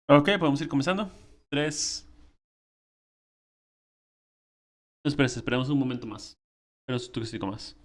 Ok, podemos ir comenzando. 3. Espera, esperemos un momento más. Pero tú que sí más.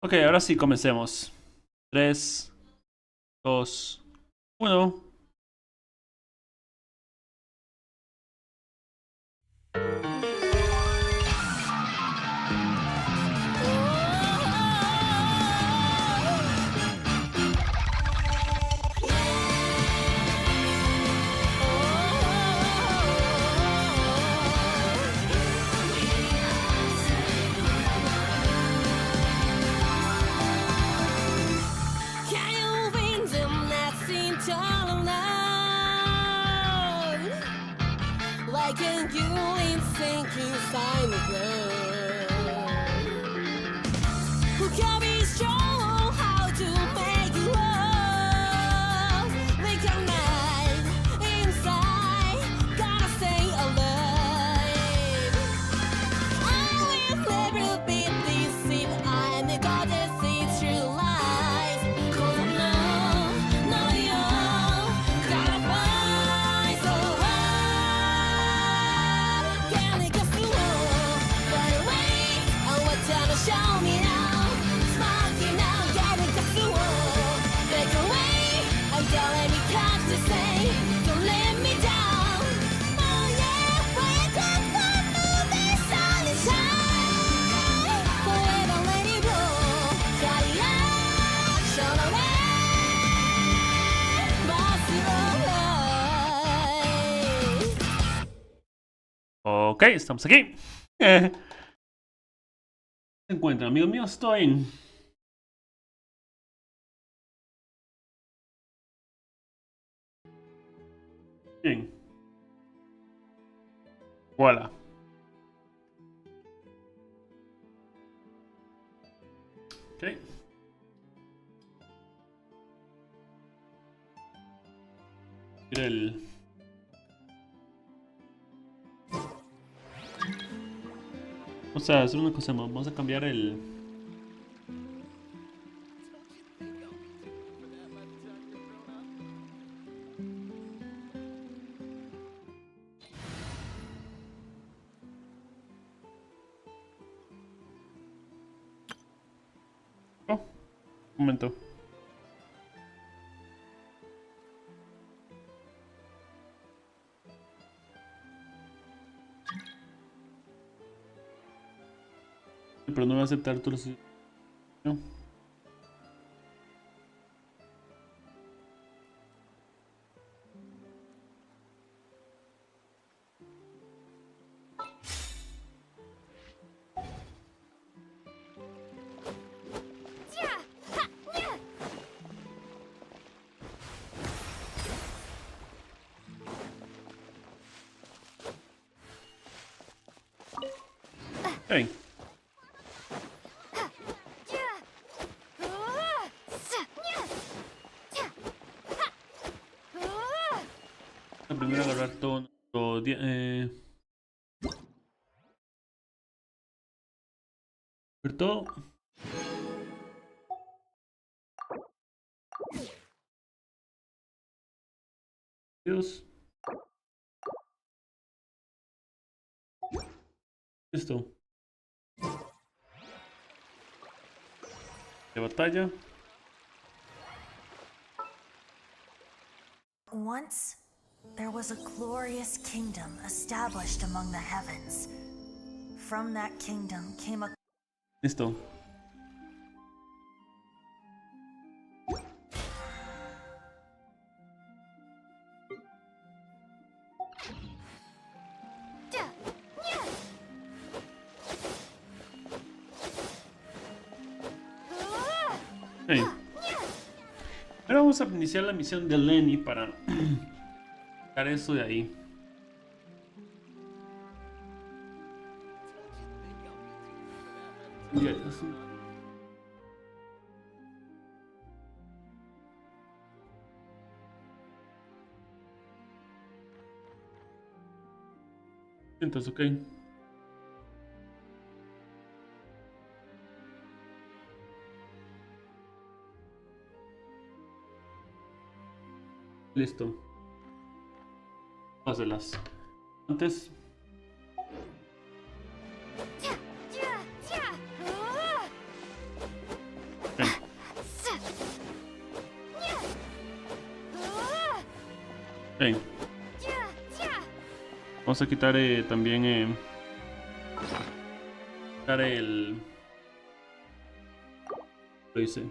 Ok, ahora sí, comencemos. 3, 2, 1. Like a urine sinking inside the ground. Who can be strong how to make you love? Like a night inside, gotta stay alive. I will never be deceived. I'm a Ok, estamos aquí. ¿Se encuentran, amigos míos? Estoy. Bien. Voilà. Ok. Mira el. Vamos a hacer una cosa más. Vamos a cambiar el. Oh, un momento. Pero no voy a aceptar tu no. Hey. Primero agarrar todo. Ver todo. Dios. Listo. De batalla. Once, there was a glorious kingdom established among the heavens. From that kingdom came a... Listo. Hey. Ahora vamos a iniciar la misión de Lenny para sacar eso de ahí. Entonces, ok. Listo. Páselas. Antes. Ven. Ven. Vamos a quitar también quitar el. Lo hice.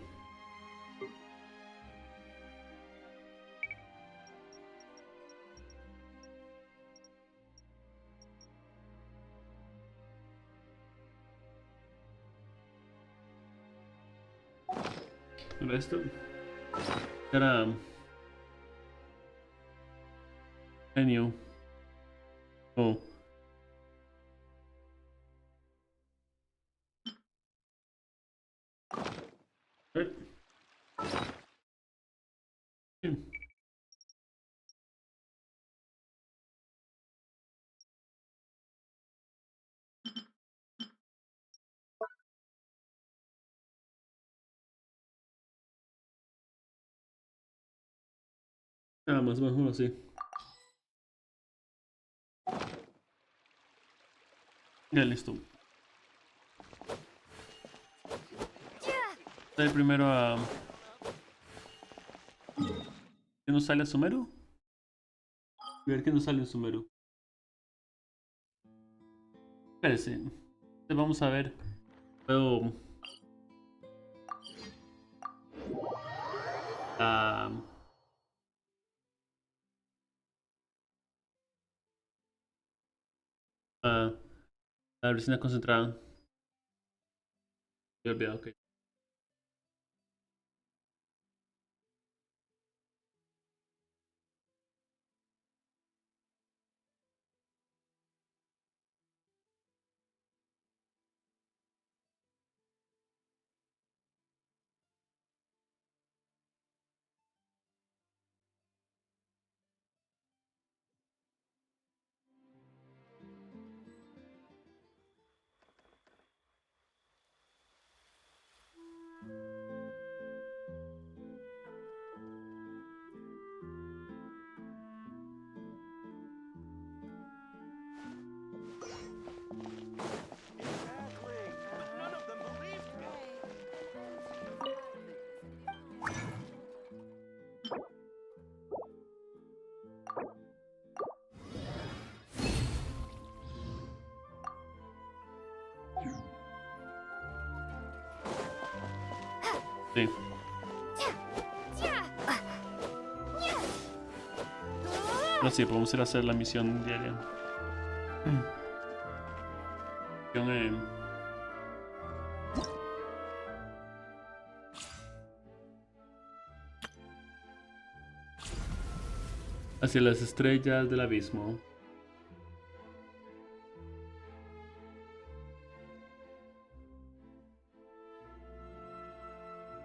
El resto. Era. Genio. Oh. Bien. Nada más, mejor así. Ya listo. Dale primero a. ¿Qué nos sale a Sumeru? A ver qué nos sale en Sumeru. Espérese. Vamos a ver. Puedo. Ah, Ah, la resina concentrada. Me he olvidado, ok. Sí. No, sí, podemos ir a hacer la misión diaria. Misión, hacia las estrellas del abismo.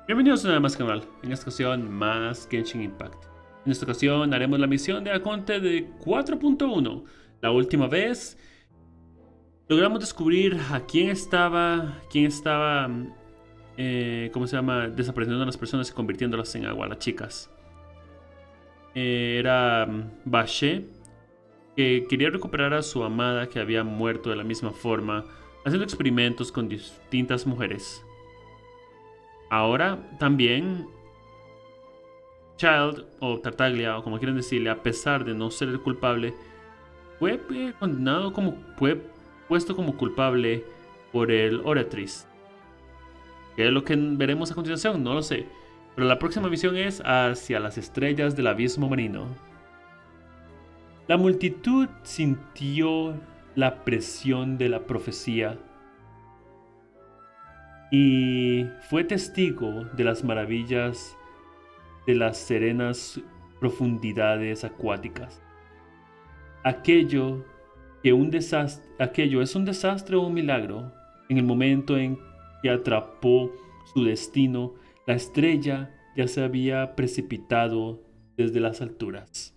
Bienvenidos una vez más al canal. En esta ocasión, más Genshin Impact. En esta ocasión haremos la misión de Aconte de 4.1. La última vez logramos descubrir a quién estaba, ¿cómo se llama? Desapareciendo a las personas y convirtiéndolas en agua, las chicas. Era Bashe, que quería recuperar a su amada que había muerto de la misma forma, haciendo experimentos con distintas mujeres. Ahora también Child, o Tartaglia, o como quieran decirle, a pesar de no ser el culpable, fue condenado fue puesto como culpable por el Oratriz. ¿Qué es lo que veremos a continuación? No lo sé. Pero la próxima misión es hacia las estrellas del abismo marino. La multitud sintió la presión de la profecía y fue testigo de las maravillas de las serenas profundidades acuáticas. Aquello es un desastre o un milagro. En el momento en que atrapó su destino, la estrella ya se había precipitado desde las alturas.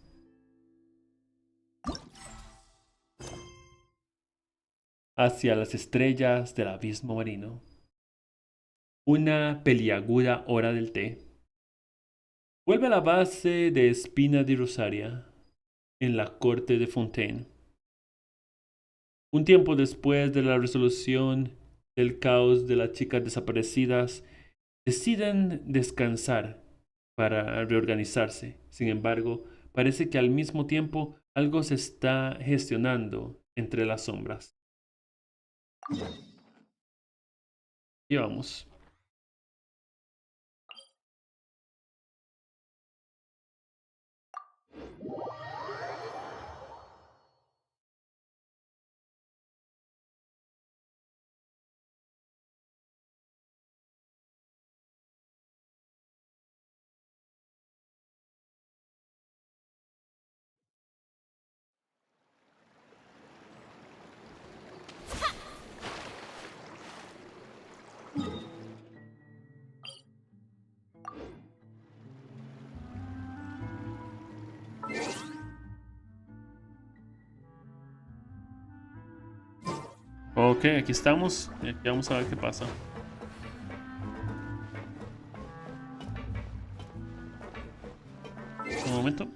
Hacia las estrellas del abismo marino. Una peliaguda hora del té. Vuelve a la base de Espina di Rosaria, en la corte de Fontaine. Un tiempo después de la resolución del caos de las chicas desaparecidas, deciden descansar para reorganizarse. Sin embargo, parece que al mismo tiempo algo se está gestionando entre las sombras. Y vamos. Ok, aquí estamos. Y aquí vamos a ver qué pasa. Un momento.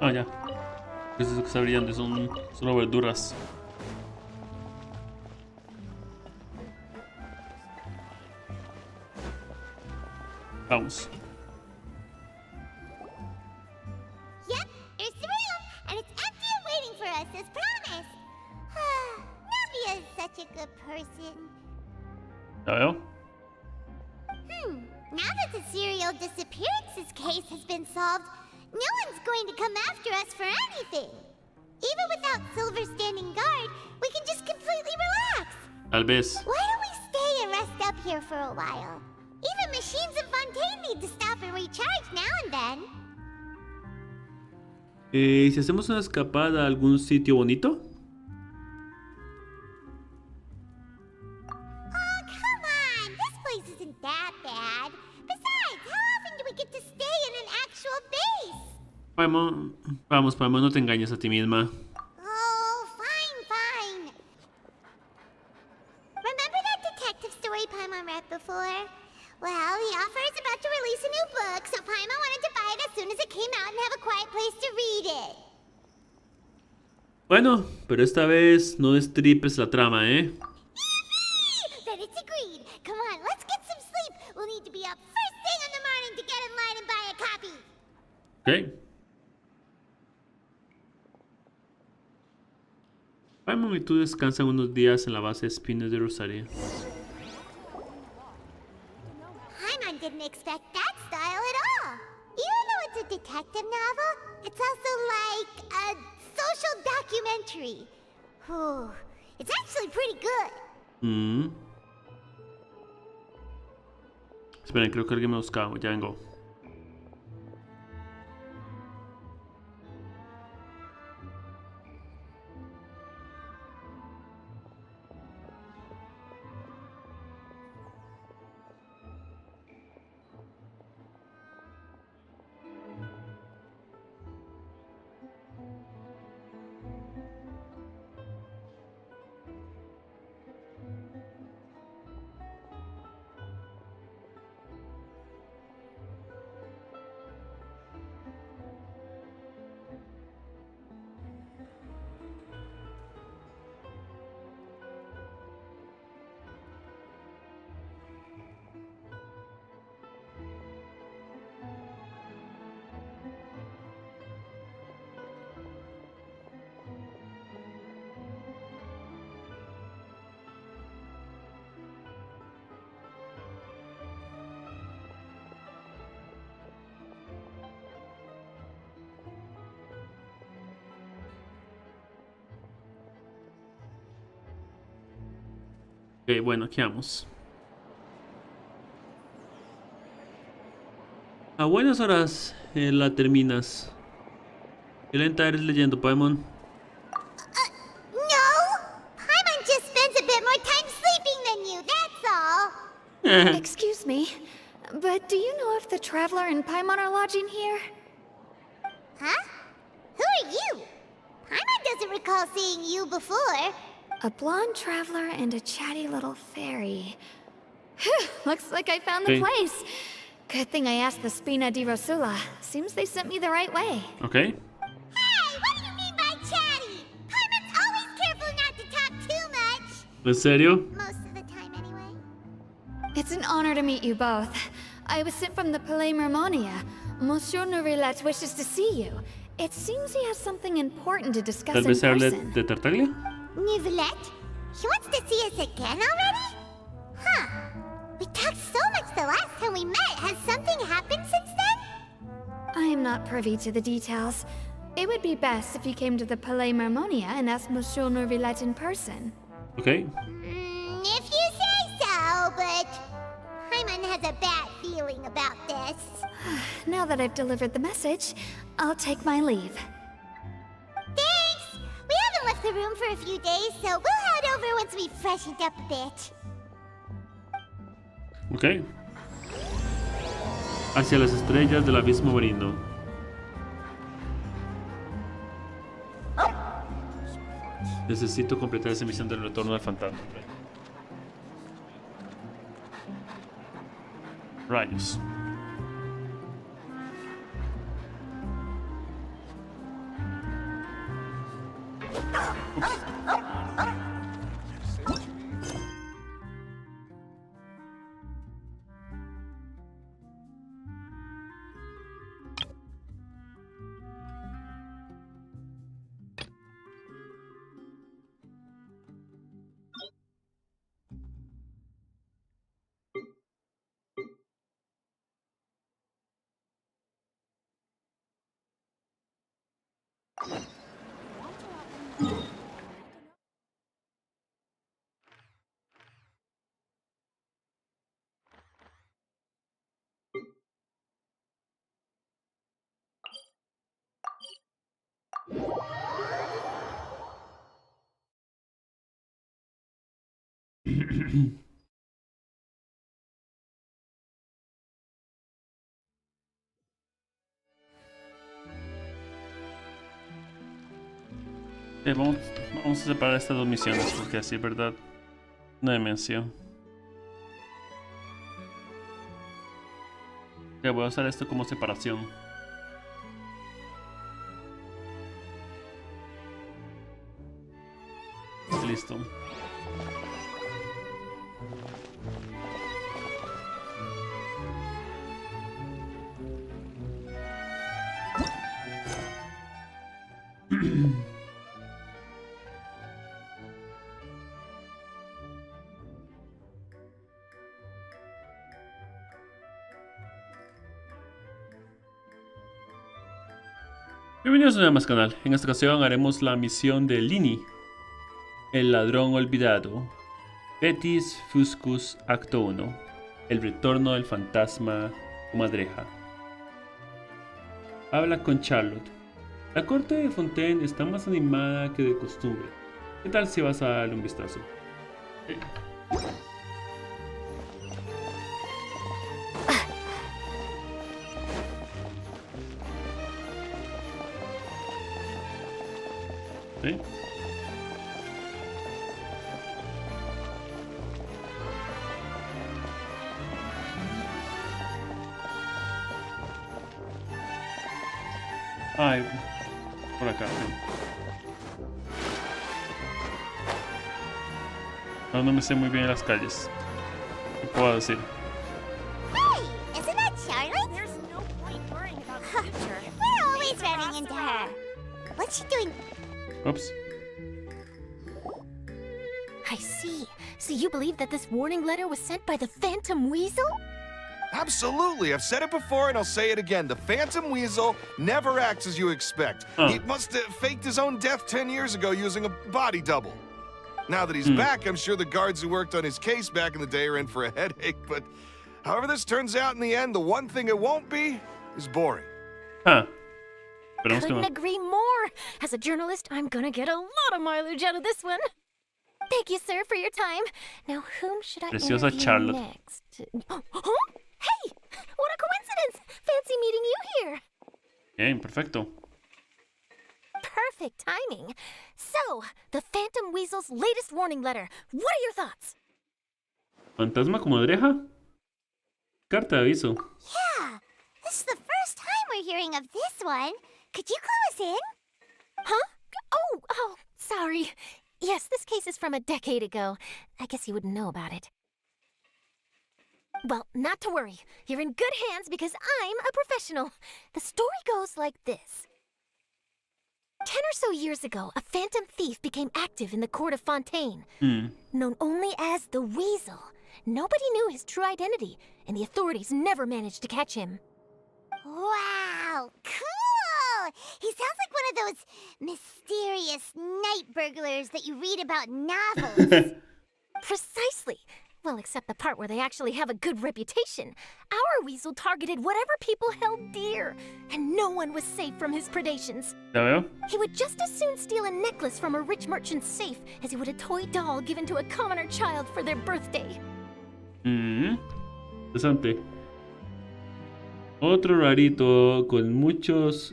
Ah, ya. Eso que está brillando son solo verduras. Vamos. Yes! such a good person. Ya veo. Now that the serial disappearances case has been solved, no one's going to come after us for anything. Even without Silver standing guard, we can just completely relax. Tal vez. Why don't we stay and rest up here for a while? Even machines in Fontaine need to stop and recharge now and then. Si hacemos una escapada a algún sitio bonito. Oh, come on! This place isn't that bad. Besides, how often do we get to stay in an actual base? Vamos, Paimon, no te engañes a ti misma. Oh, fine. Remember that detective story Paimon read before? Well, the author is about to release a new book, so Paimon wanted to buy it as soon as it came out and have a quiet place to read it. Bueno, pero esta vez no destripes la trama, ¿eh? Then it's agreed. Come on, let's get some sleep. We'll need to be up first thing in the morning to get in line and buy a copy. Ok. Paimon y tú descansan unos días en la base de Espinas de Rosaria. Paimon didn't expect that style at all. Even though it's a detective novel, it's also like a social documentary. Whew. It's actually pretty good. Esperen, creo que alguien me buscaba. Ya vengo. Ok, bueno, aquí vamos. A buenas horas la terminas. Qué lenta eres leyendo, Paimon. No! Paimon just spends a bit more time sleeping than you, that's all. Excuse me, but do you know if the Traveler and Paimon are lodging here? Huh? Who are you? Paimon doesn't recall seeing you before. A blonde traveler and a chatty little fairy. Phew, looks like I found the Okay. place. Good thing I asked the Spina di Rosula. Seems they sent me the right way. Ok. Hey, what do you mean by chatty? Paimon's always careful not to talk too much. ¿En serio? Most of the time, anyway. It's an honor to meet you both. I was sent from the Palais Mermonia. Monsieur Nourillet wishes to see you. It seems he has something important to discuss Tal in vez hable person. de Tartaglia. Nivelette? He wants to see us again already? Huh. We talked so much the last time we met. Has something happened since then? I am not privy to the details. It would be best if you came to the Palais Mermonia and asked Monsieur Nourillet in person. Ok. If you say so, but Paimon has a bad feeling about this. Now that I've delivered the message, I'll take my leave. Thanks! We haven't left the room for a few days, so we'll head over once we've freshened up a bit. Ok. Hacia las estrellas del abismo marino. Necesito completar esa misión del retorno al fantasma. Rayos. Vamos a separar estas dos misiones porque así, ¿verdad? Una dimensión. Ok, voy a usar esto como separación. Listo. Bienvenidos a un nuevo más canal. En esta ocasión haremos la misión de Lini, el ladrón olvidado. Betis Fuscus Acto 1. El retorno del fantasma comadreja. Habla con Charlotte. La corte de Fontaine está más animada que de costumbre. ¿Qué tal si vas a darle un vistazo? ¿Sí? Ay, por acá. No me sé muy bien las calles. ¿Qué puedo decir? Hey, isn't that Charlotte? There's no point worrying about the future. We're always running into her. What's she doing? Oops. I see. So you believe that this warning letter was sent by the Phantom Weasel? Absolutely. I've said it before and I'll say it again. The Phantom Weasel never acts as you expect. Oh. He must have faked his own death 10 years ago using a body double. Now that he's back, I'm sure the guards who worked on his case back in the day are in for a headache, but however this turns out in the end, the one thing it won't be is boring. Ah. Esperemos que Couldn't no. agree more. As a journalist, I'm gonna get a lot of mileage out of this one. Thank you, sir, for your time. Now, whom should I Preciosa interview Charlotte. next? Huh? Hey! What a coincidence! Fancy meeting you here. Bien, perfecto. Perfect timing. So, the Phantom Weasel's latest warning letter. What are your thoughts? ¿Fantasma comadreja? Carta de aviso. Yeah, this is the first time we're hearing of this one. Could you clue us in? Huh? Oh, sorry. Yes, this case is from a decade ago. I guess you wouldn't know about it. Well, not to worry. You're in good hands because I'm a professional. The story goes like this. 10 or so years ago, a phantom thief became active in the court of Fontaine. Known only as the Weasel. Nobody knew his true identity, and the authorities never managed to catch him. Wow, cool! He sounds like one of those mysterious night burglars that you read about in novels. Precisely. Well, except the part where they actually have a good reputation. Our Weasel targeted whatever people held dear, and no one was safe from his predations. ¿Ya veo? He would just as soon steal a necklace from a rich merchant's safe as he would a toy doll given to a commoner child for their birthday. Interesante. Otro rarito con muchos.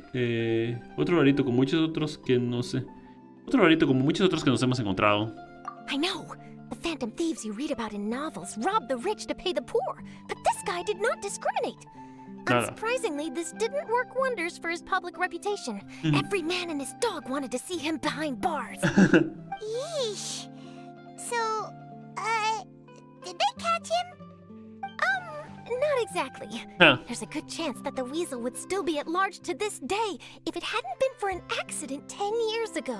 Otro rarito con muchos otros que no sé. Otro rarito como muchos otros que nos hemos encontrado. I know. The phantom thieves you read about in novels rob the rich to pay the poor, but this guy did not discriminate. Nada. Unsurprisingly, this didn't work wonders for his public reputation. Every man and his dog wanted to see him behind bars. Yeesh. So, did they catch him? Not exactly. Huh. There's a good chance that the Weasel would still be at large to this day if it hadn't been for an accident 10 years ago.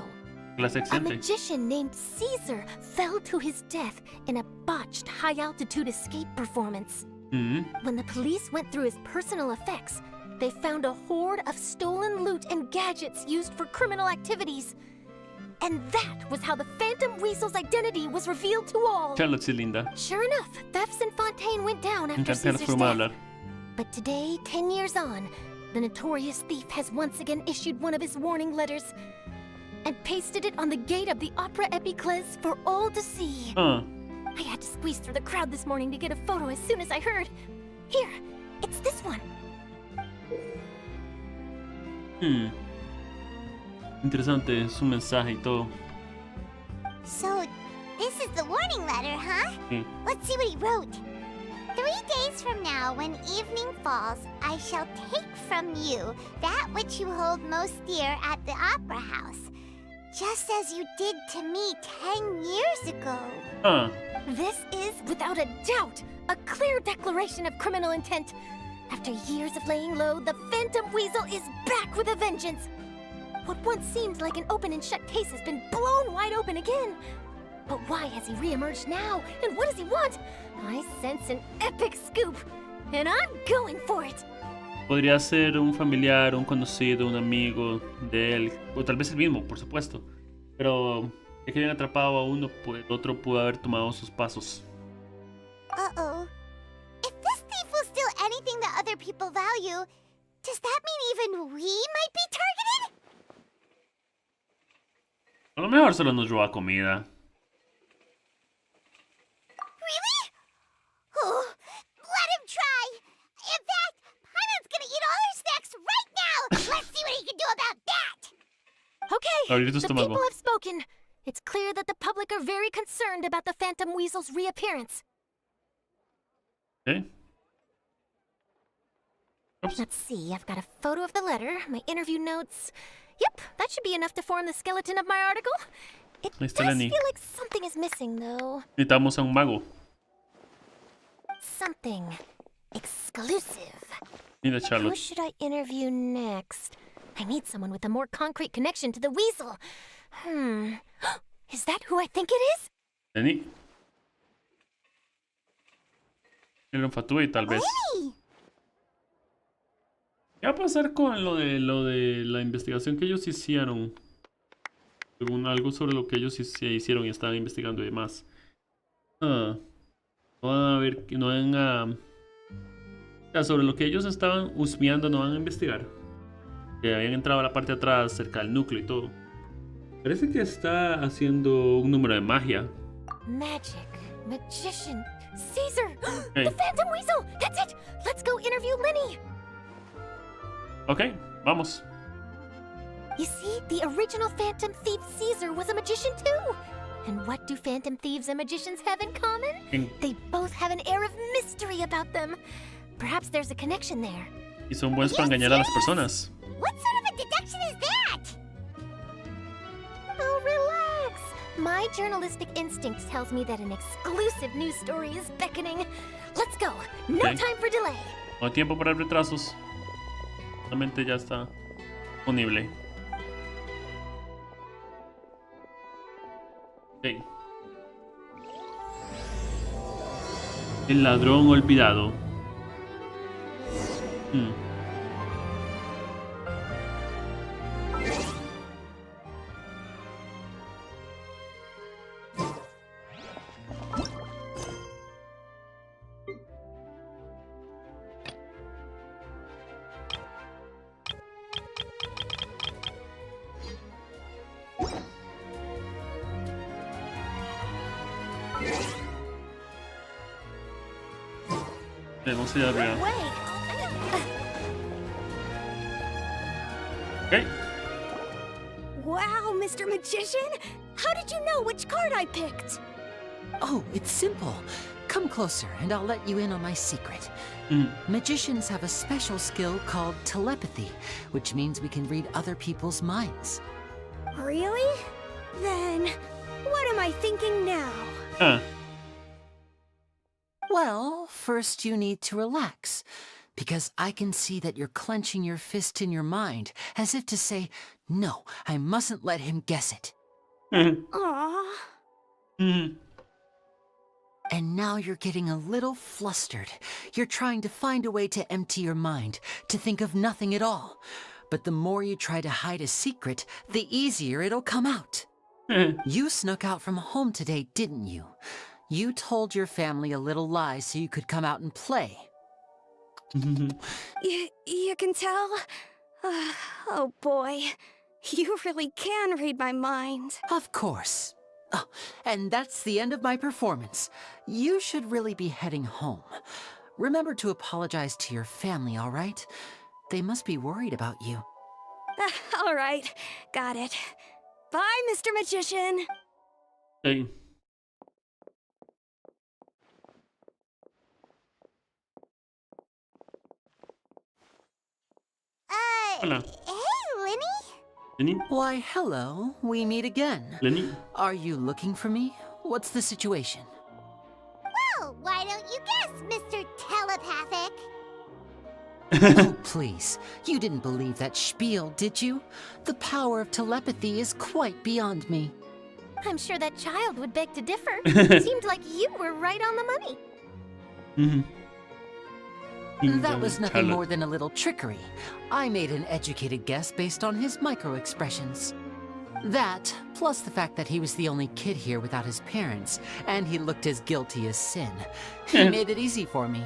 Clase A accidente. magician named Caesar fell to his death in a botched high-altitude escape performance. When the police went through his personal effects, they found a hoard of stolen loot and gadgets used for criminal activities. And that was how the Phantom Weasel's identity was revealed to all. Charlotte, sí, linda. Sure enough, thefts in Fontaine went down Me after encanta la Caesar's forma de death. hablar. But today, 10 years on, the notorious thief has once again issued one of his warning letters and pasted it on the gate of the Opera Epiclese for all to see. Ah, I had to squeeze through the crowd this morning to get a photo as soon as I heard. Here, it's this one. interesante su mensaje y todo. So, this is the warning letter, huh? Sí. Let's see what he wrote. 3 days from now, when evening falls, I shall take from you that which you hold most dear at the Opera House, just as you did to me 10 years ago. Ah, This is, without a doubt, a clear declaration of criminal intent. After years of laying low, the Phantom Weasel is back with a vengeance. What once seemed like an open and shut case has been blown wide open again. But why has he reemerged now? And what does he want? I sense an epic scoop, and I'm going for it. podría ser un familiar, un conocido, un amigo de él, o tal vez el mismo, por supuesto. Pero ya que habían atrapado a uno, pues el otro pudo haber tomado sus pasos. Uh-oh. If this thief will steal anything that other people value, does that mean even we might be targeted? A lo mejor solo nos roba comida. Really? Oh, let him try. In fact, Paimon's gonna eat all our snacks right now. Let's see what he can do about that. Okay, Abrir tu the estómago. people have spoken. It's clear that the public are very concerned about the Phantom Weasel's reappearance. ¿Eh? Oops. Let's see, I've got a photo of the letter, my interview notes. Yep, that should be enough to form the skeleton of my article. It Ahí does está Lenny. feel like something is missing, though. Necesitamos a un mago. Something exclusive. Mira, Who Charlotte. should I interview next? I need someone with a more concrete connection to the weasel. Is that who I think it is? Lenny. El Fatui, tal vez. Lenny! ¿Qué va a pasar con lo de la investigación que ellos hicieron? Según algo sobre lo que ellos hicieron y estaban investigando y demás. No van a ver, no van a... O sea, sobre lo que ellos estaban husmeando no van a investigar. Que habían entrado a la parte de atrás, cerca del núcleo y todo. Parece que está haciendo un número de magia. Magic. Magician. Caesar! Hey. The Phantom Weasel! That's it! Let's go interview Lenny! Ok, vamos. You see, the original Phantom Thief Caesar was a magician too! And what do Phantom Thieves and magicians have in common? They both have an air of mystery about them. Perhaps there's a connection there. Y son buenos para engañar a las personas. What sort of a deduction is that? Oh, relax! My journalistic instinct tells me that an exclusive news story is beckoning. Let's go! No Okay. time for delay! No hay tiempo para retrasos. Solamente ya está disponible. Ok. El ladrón olvidado. Vamos a ir arriba. Wait! Ok. Wow, Mr. Magician! How did you know which card I picked? Oh, it's simple. Come closer and I'll let you in on my secret. Magicians have a special skill called telepathy, which means we can read other people's minds. Really? Then, what am I thinking now? Ah, Well, first you need to relax, because I can see that you're clenching your fist in your mind, as if to say, no, I mustn't let him guess it. Aww. And now you're getting a little flustered. You're trying to find a way to empty your mind, to think of nothing at all. But the more you try to hide a secret, the easier it'll come out. You snuck out from home today, didn't you? You told your family a little lie so you could come out and play. You can tell? Oh boy, you really can read my mind. Of course. Oh, and that's the end of my performance. You should really be heading home. Remember to apologize to your family, all right? They must be worried about you. All right, got it. Bye, Mr. Magician. Hey. Hola. Hey, Lenny? Lenny? Why, hello. We meet again. Lenny? Are you looking for me? What's the situation? Well, why don't you guess, Mr. Telepathic? Oh, please. You didn't believe that spiel, did you? The power of telepathy is quite beyond me. I'm sure that child would beg to differ. Seemed like you were right on the money. That was nothing more than a little trickery. I made an educated guess based on his micro-expressions. That, plus the fact that he was the only kid here without his parents, and he looked as guilty as sin. He made it easy for me.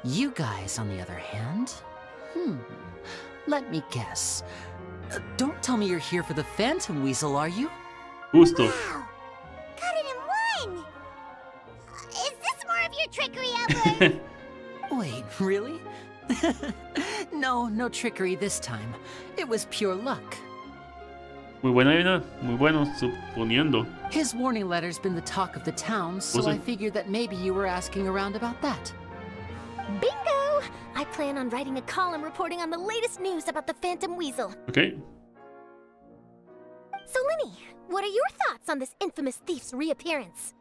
You guys, on the other hand, let me guess. Don't tell me you're here for the Phantom Weasel, are you? Justo. Wow, got it in one! Is this more of your trickery, Albert? Wait, really? No trickery this time. It was pure luck. Muy buena, Irina. Muy bueno, suponiendo. His warning letter's been the talk of the town, so Was it? I figured that maybe you were asking around about that. Bingo! I plan on writing a column reporting on the latest news about the Phantom Weasel. Okay. So, Lenny, what are your thoughts on this infamous thief's reappearance?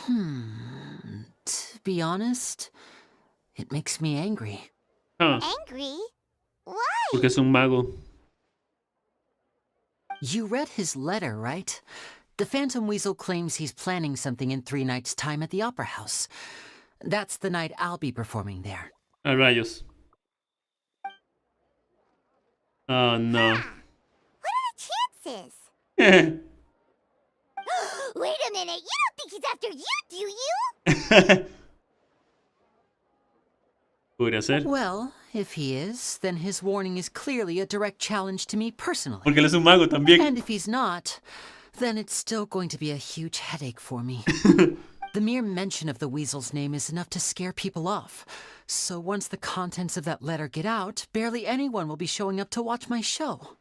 To be honest, it makes me angry. Ah, Angry? Why? porque es un mago. You read his letter, right? The Phantom Weasel claims he's planning something in 3 nights' time at the Opera House. That's the night I'll be performing there. A rayos. Oh, no. What are the chances? Wait a minute, you don't think he's after you, do you? Podría ser. Well, if he is, then his warning is clearly a direct challenge to me personally. Porque él es un mago también. And if he's not, then it's still going to be a huge headache for me. The mere mention of the Weasel's name is enough to scare people off. So once the contents of that letter get out, barely anyone will be showing up to watch my show.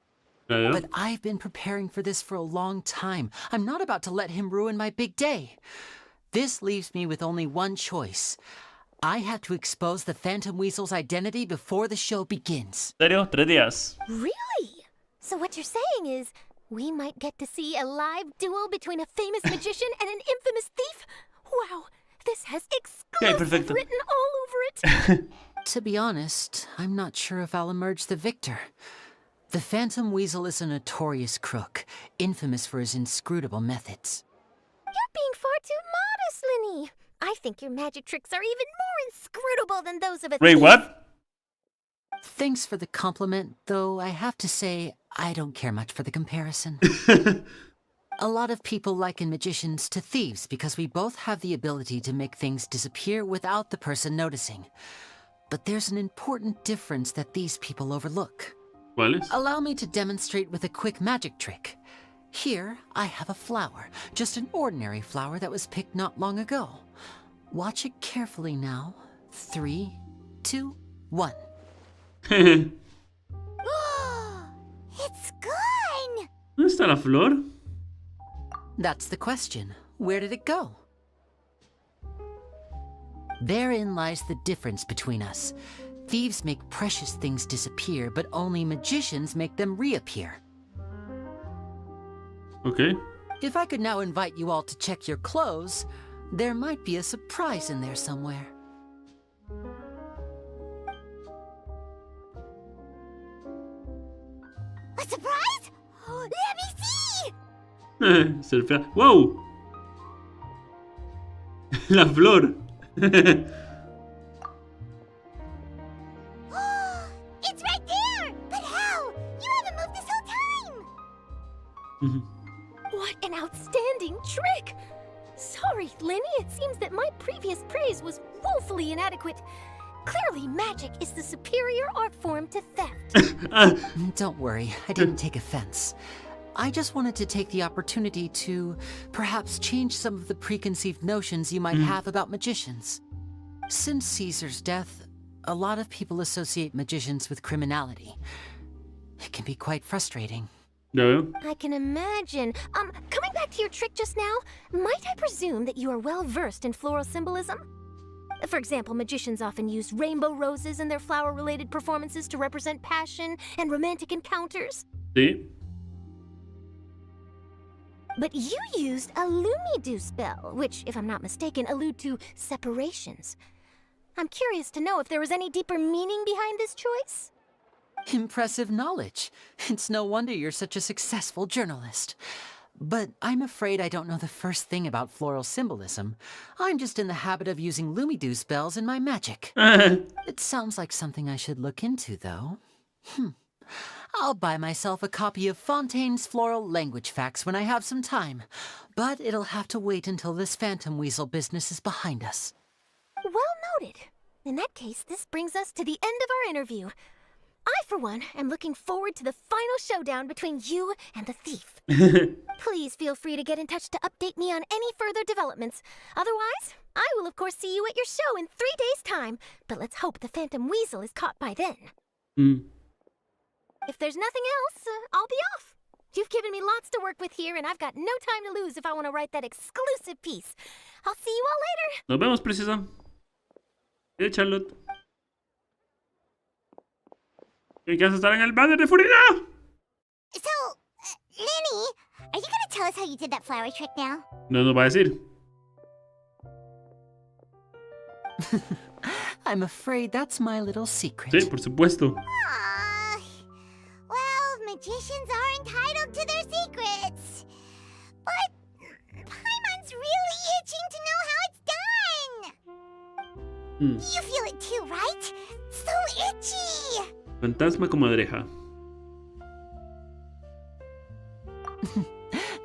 Claro. But I've been preparing for this for a long time. I'm not about to let him ruin my big day. This leaves me with only one choice. I have to expose the Phantom Weasel's identity before the show begins. ¿En serio? 3 días. Really? So what you're saying is, we might get to see a live duel between a famous magician and an infamous thief? Wow, this has exclusive perfecto. written all over it. To be honest, I'm not sure if I'll emerge the victor. The Phantom Weasel is a notorious crook, infamous for his inscrutable methods. You're being far too modest, Lenny. I think your magic tricks are even more inscrutable than those of a Wait, thief. what? Thanks for the compliment, though I have to say I don't care much for the comparison. A lot of people liken magicians to thieves because we both have the ability to make things disappear without the person noticing. But there's an important difference that these people overlook. ¿Cuáles? Allow me to demonstrate with a quick magic trick. Here, I have a flower, just an ordinary flower that was picked not long ago. Watch it carefully now. 3, 2, 1. ¿Dónde It's gone! está la flor? That's the question. Where did it go? Therein lies the difference between us. Thieves make precious things disappear, but only magicians make them reappear. Okay. If I could now invite you all to check your clothes, there might be a surprise in there somewhere. A surprise? Let me see! Surfea. ¡Wow! La flor. It's right there! But how? You haven't moved this whole time! What an outstanding trick! Sorry, Lenny, it seems that my previous praise was woefully inadequate. Clearly, magic is the superior art form to theft. Don't worry, I didn't take offense. I just wanted to take the opportunity to perhaps change some of the preconceived notions you might have about magicians. Since Caesar's death, a lot of people associate magicians with criminality. It can be quite frustrating. No. I can imagine. Coming back to your trick just now, might I presume that you are well versed in floral symbolism? For example, magicians often use rainbow roses in their flower-related performances to represent passion and romantic encounters. Sí. But you used a Lumidu spell, which, if I'm not mistaken, allude to separations. I'm curious to know if there was any deeper meaning behind this choice? Impressive knowledge. It's no wonder you're such a successful journalist. But I'm afraid I don't know the first thing about floral symbolism. I'm just in the habit of using Lumidu spells in my magic. It sounds like something I should look into, though. I'll buy myself a copy of Fontaine's Floral Language Facts when I have some time. But it'll have to wait until this phantom weasel business is behind us. Well noted. In that case, this brings us to the end of our interview. I, for one, am looking forward to the final showdown between you and the thief. Please feel free to get in touch to update me on any further developments. Otherwise, I will of course see you at your show in 3 days' time. But let's hope the Phantom Weasel is caught by then. If there's nothing else, I'll be off. You've given me lots to work with here, and I've got no time to lose if I want to write that exclusive piece. I'll see you all later. Nos vemos, precisa. Charlotte. ¿Y qué haces estar en el banner de Furina? So, Lenny, are you gonna tell us how you did that flower trick now? No nos va a decir. I'm afraid that's my little secret. Sí, por supuesto. Well, magicians are entitled to their secrets. But Paimon's really itching to know how it's done. You feel it too, right? So itchy. Fantasma comadreja.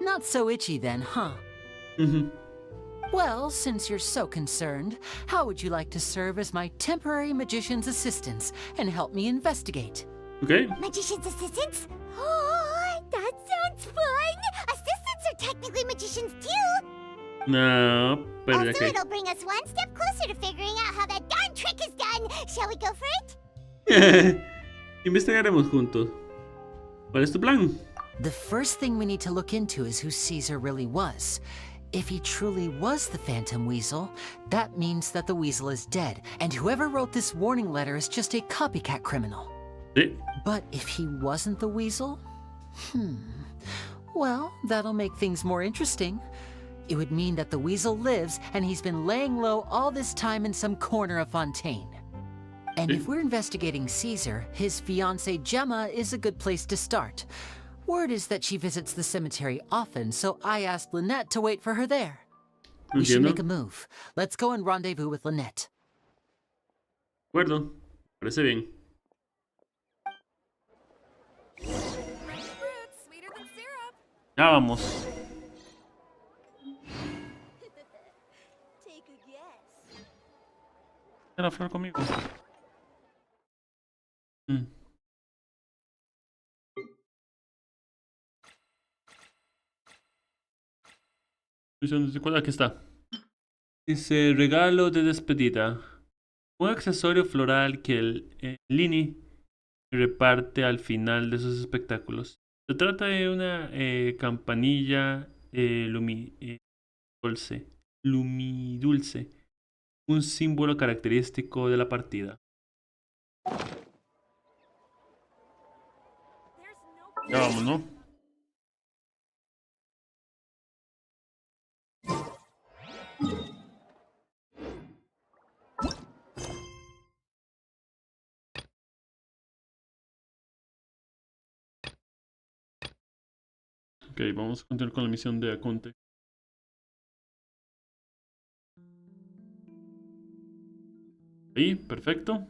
Not so itchy then, huh? Well, since you're so concerned, how would you like to serve as my temporary magician's assistants and help me investigate? Okay. Magician's assistants? Oh, that sounds fun! Assistants are technically magicians too! No, pero Also, ya que... it'll bring us one step closer to figuring out how that darn trick is done! Shall we go for it? Investigaremos juntos. ¿Cuál es tu plan? The first thing we need to look into is who Caesar really was. If he truly was the Phantom Weasel, that means that the weasel is dead, and whoever wrote this warning letter is just a copycat criminal. Sí. But if he wasn't the weasel? Well, that'll make things more interesting. It would mean that the weasel lives, and he's been laying low all this time in some corner of Fontaine. And if we're investigating Caesar, his fiancée Gemma is a good place to start. Word is that she visits the cemetery often, so I asked Lynette to wait for her there. We should make a move. Let's go and rendezvous with Lynette. De acuerdo. Parece bien. Ya vamos. ¿Era flor conmigo? Aquí está. Dice regalo de despedida. Un accesorio floral que el Lini reparte al final de sus espectáculos. Se trata de una campanilla lumidulce, un símbolo característico de la partida. Ya vamos, ¿no? Ok, vamos a continuar con la misión de Aconte. Ahí, perfecto.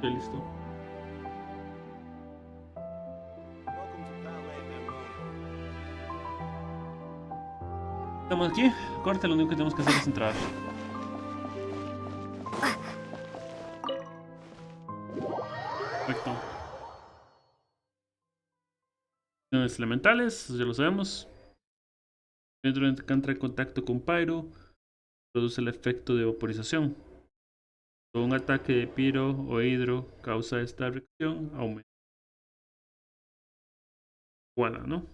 Ya listo. Estamos aquí. Corte, lo único que tenemos que hacer es entrar. Perfecto. Los elementales, ya lo sabemos. Dentro entra en contacto con Pyro, produce el efecto de vaporización. Un ataque de Pyro o Hidro causa esta reacción, aumenta. Voilà, ¿no?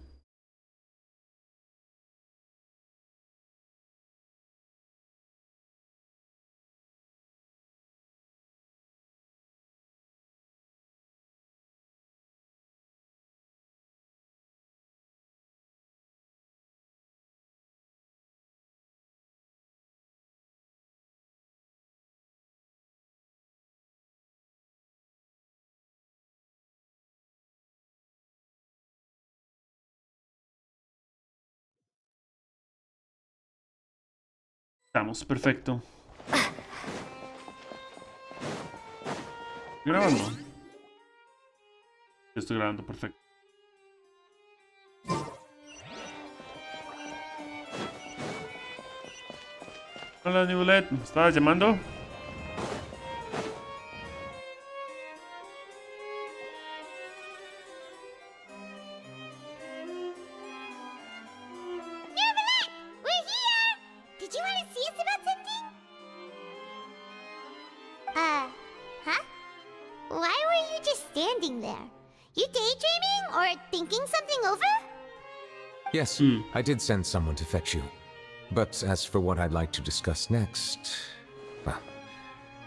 Estamos, perfecto. ¿Estoy grabando? Estoy grabando, perfecto. Hola, Nibulet, ¿me estabas llamando? Neverlet, we're here! Did you want to see us about something? Huh? Why were you just standing there? You daydreaming or thinking something over? Yes, I did send someone to fetch you. But as for what I'd like to discuss next, well,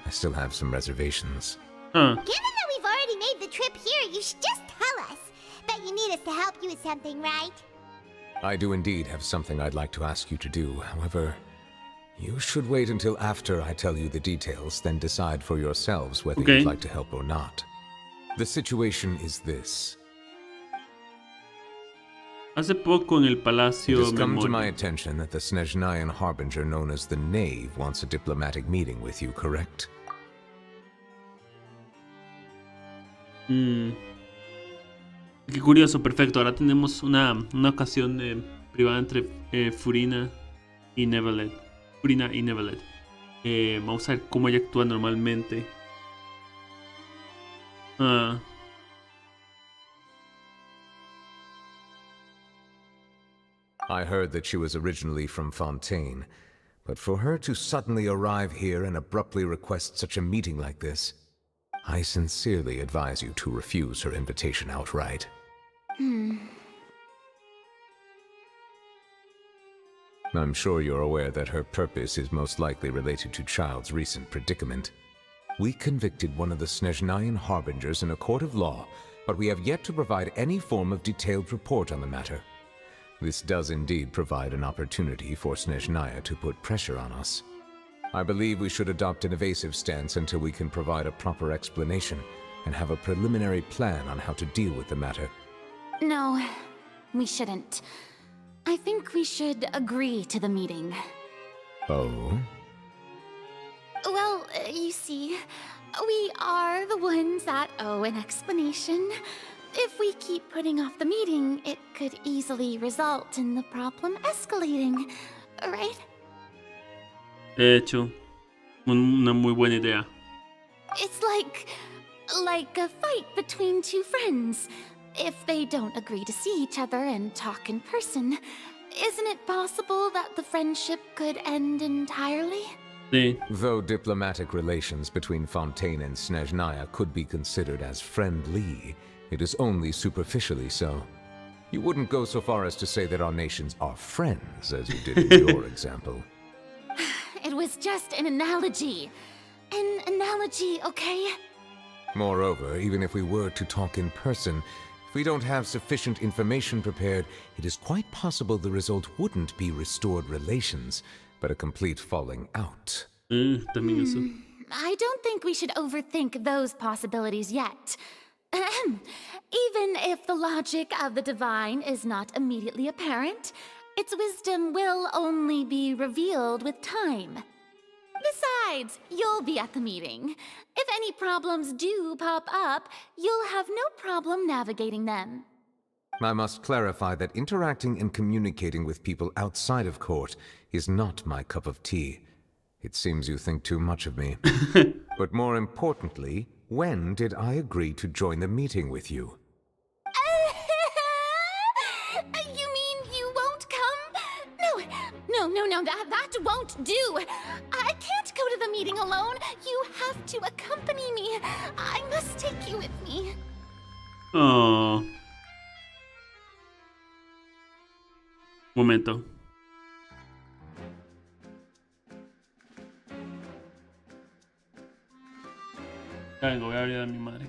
I still have some reservations. Huh. Given that we've already made the trip here, you should just tell us. Bet you need us to help you with something, right? I do indeed have something I'd like to ask you to do. However, you should wait until after I tell you the details, then decide for yourselves whether Okay. you'd like to help or not. The situation is this. Hace poco en el It Palacio has come to my Memoria. attention that the Snezhnayan Harbinger known as the Knave wants a diplomatic meeting with you, correct? Qué curioso, perfecto. Ahora tenemos una ocasión privada entre Furina y Neverlet. Furina y Neverlet. Vamos a ver cómo ella actúa normalmente. I heard that she was originally from Fontaine, but for her to suddenly arrive here and abruptly request such a meeting like this, I sincerely advise you to refuse her invitation outright. I'm sure you're aware that her purpose is most likely related to Child's recent predicament. We convicted one of the Snezhnayan Harbingers in a court of law, but we have yet to provide any form of detailed report on the matter. This does indeed provide an opportunity for Snezhnaya to put pressure on us. I believe we should adopt an evasive stance until we can provide a proper explanation and have a preliminary plan on how to deal with the matter. No, we shouldn't. I think we should agree to the meeting. Oh? Well, you see, we are the ones that owe an explanation. If we keep putting off the meeting, it could easily result in the problem escalating, right? De hecho, una muy buena idea. It's like a fight between two friends. If they don't agree to see each other and talk in person, isn't it possible that the friendship could end entirely? Sí. Though diplomatic relations between Fontaine and Snezhnaya could be considered as friendly, it is only superficially so. You wouldn't go so far as to say that our nations are friends, as you did in your example. It was just an analogy. An analogy, okay? Moreover, even if we were to talk in person, if we don't have sufficient information prepared, it is quite possible the result wouldn't be restored relations, but a complete falling out. También eso. I don't think we should overthink those possibilities yet. Ahem. Even if the logic of the divine is not immediately apparent, its wisdom will only be revealed with time. Besides, you'll be at the meeting. If any problems do pop up, you'll have no problem navigating them. I must clarify that interacting and communicating with people outside of court is not my cup of tea. It seems you think too much of me. But more importantly, when did I agree to join the meeting with you? You mean you won't come? No, that won't do. I can't go to the meeting alone. You have to accompany me. I must take you with me. Oh. Momento. Ya vengo, voy a abrir a mi madre.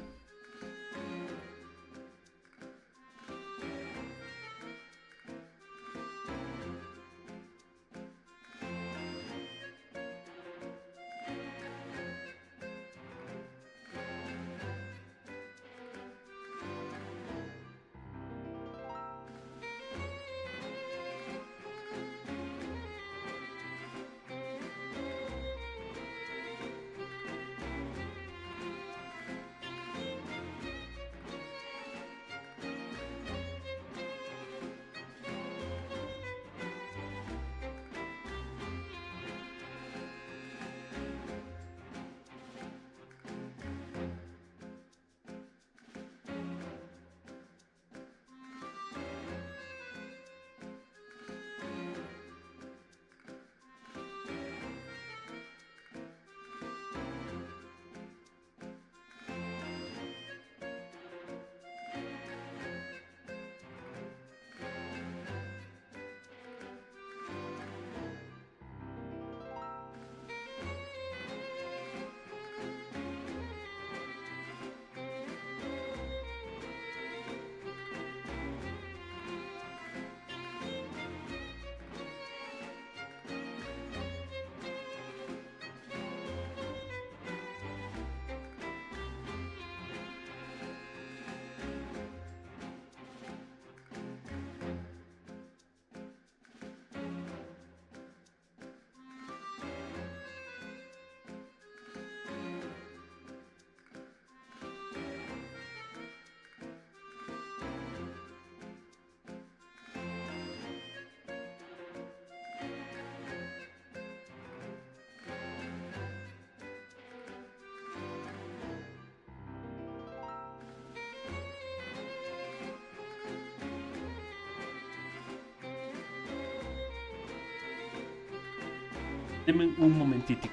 Deme un momentito.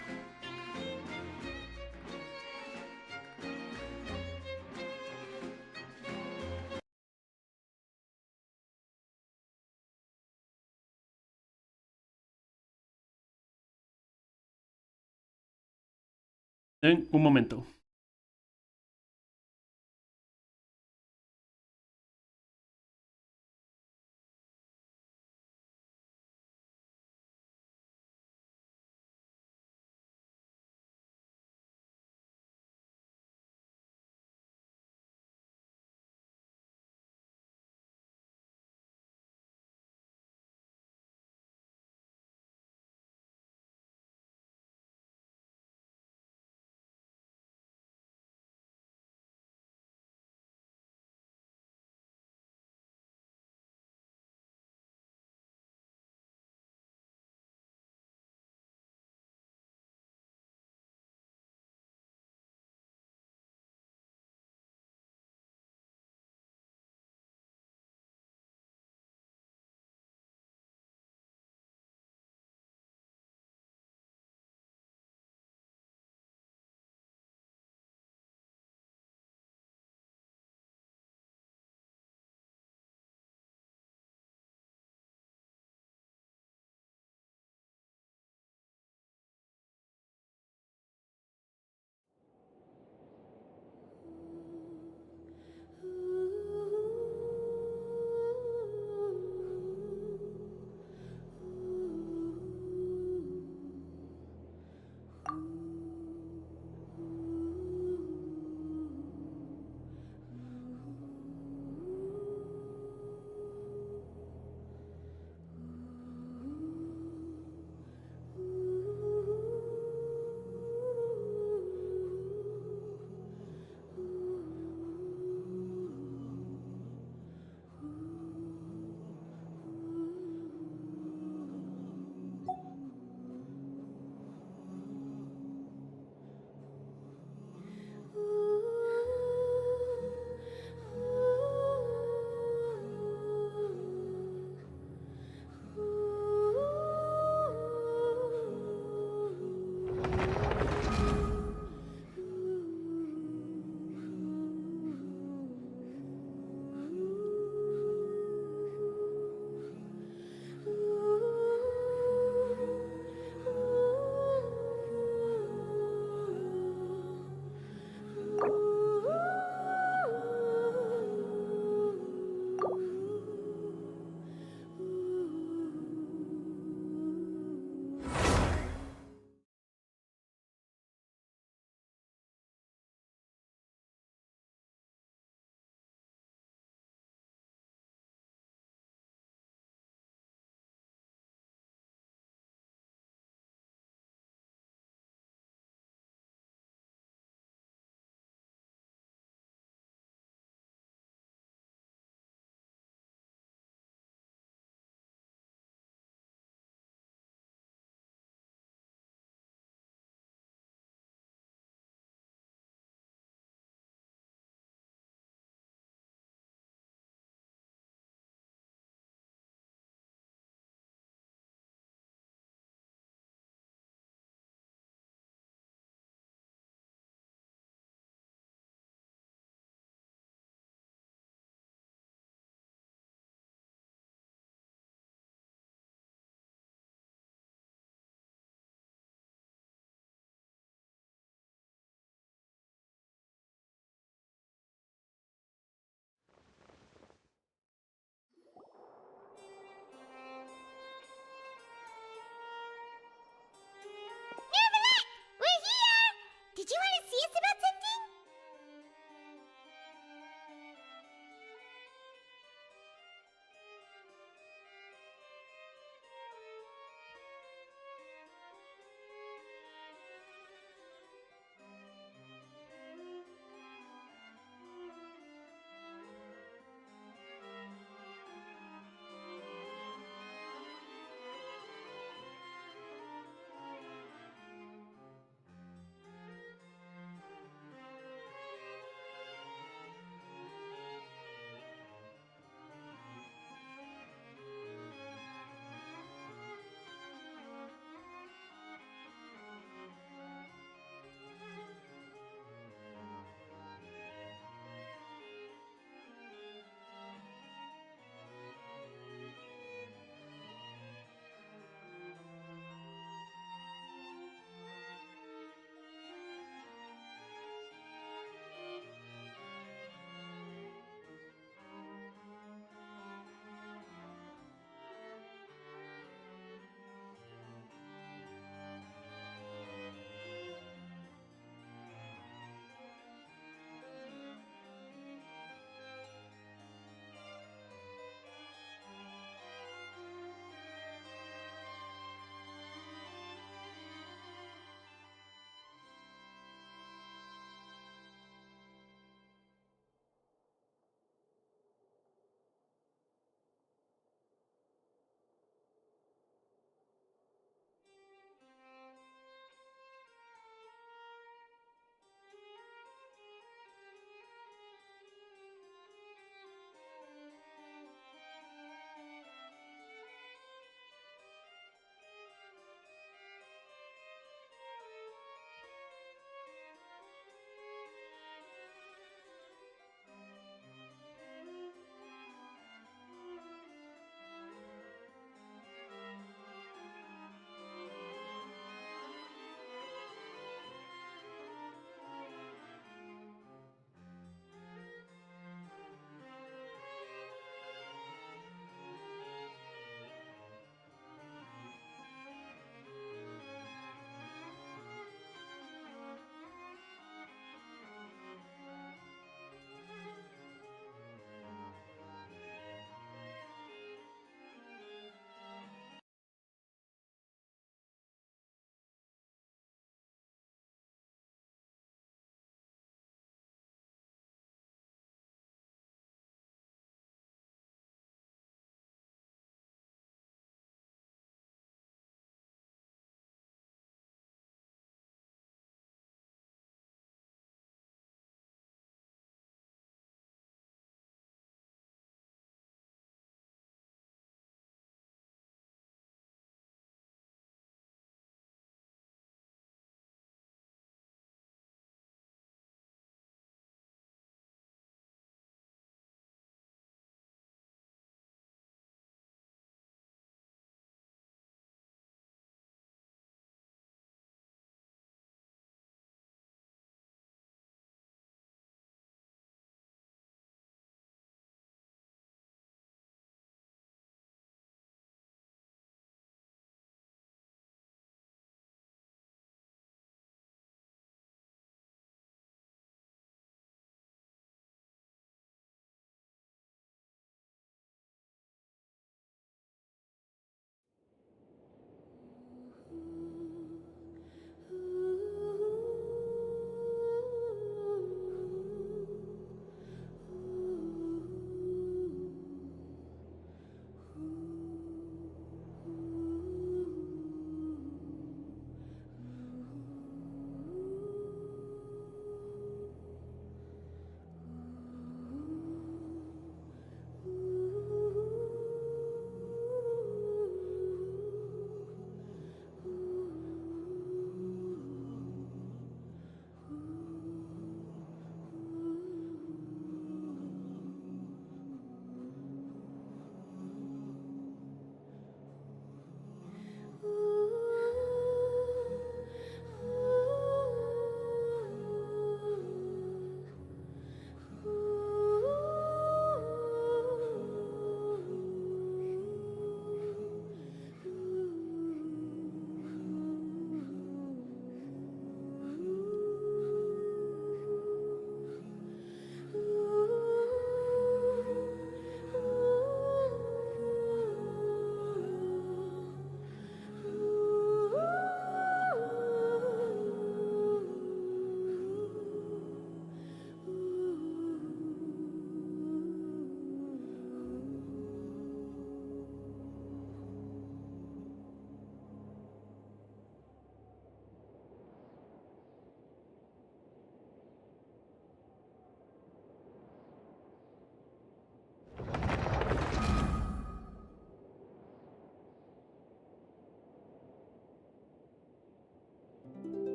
En un momento.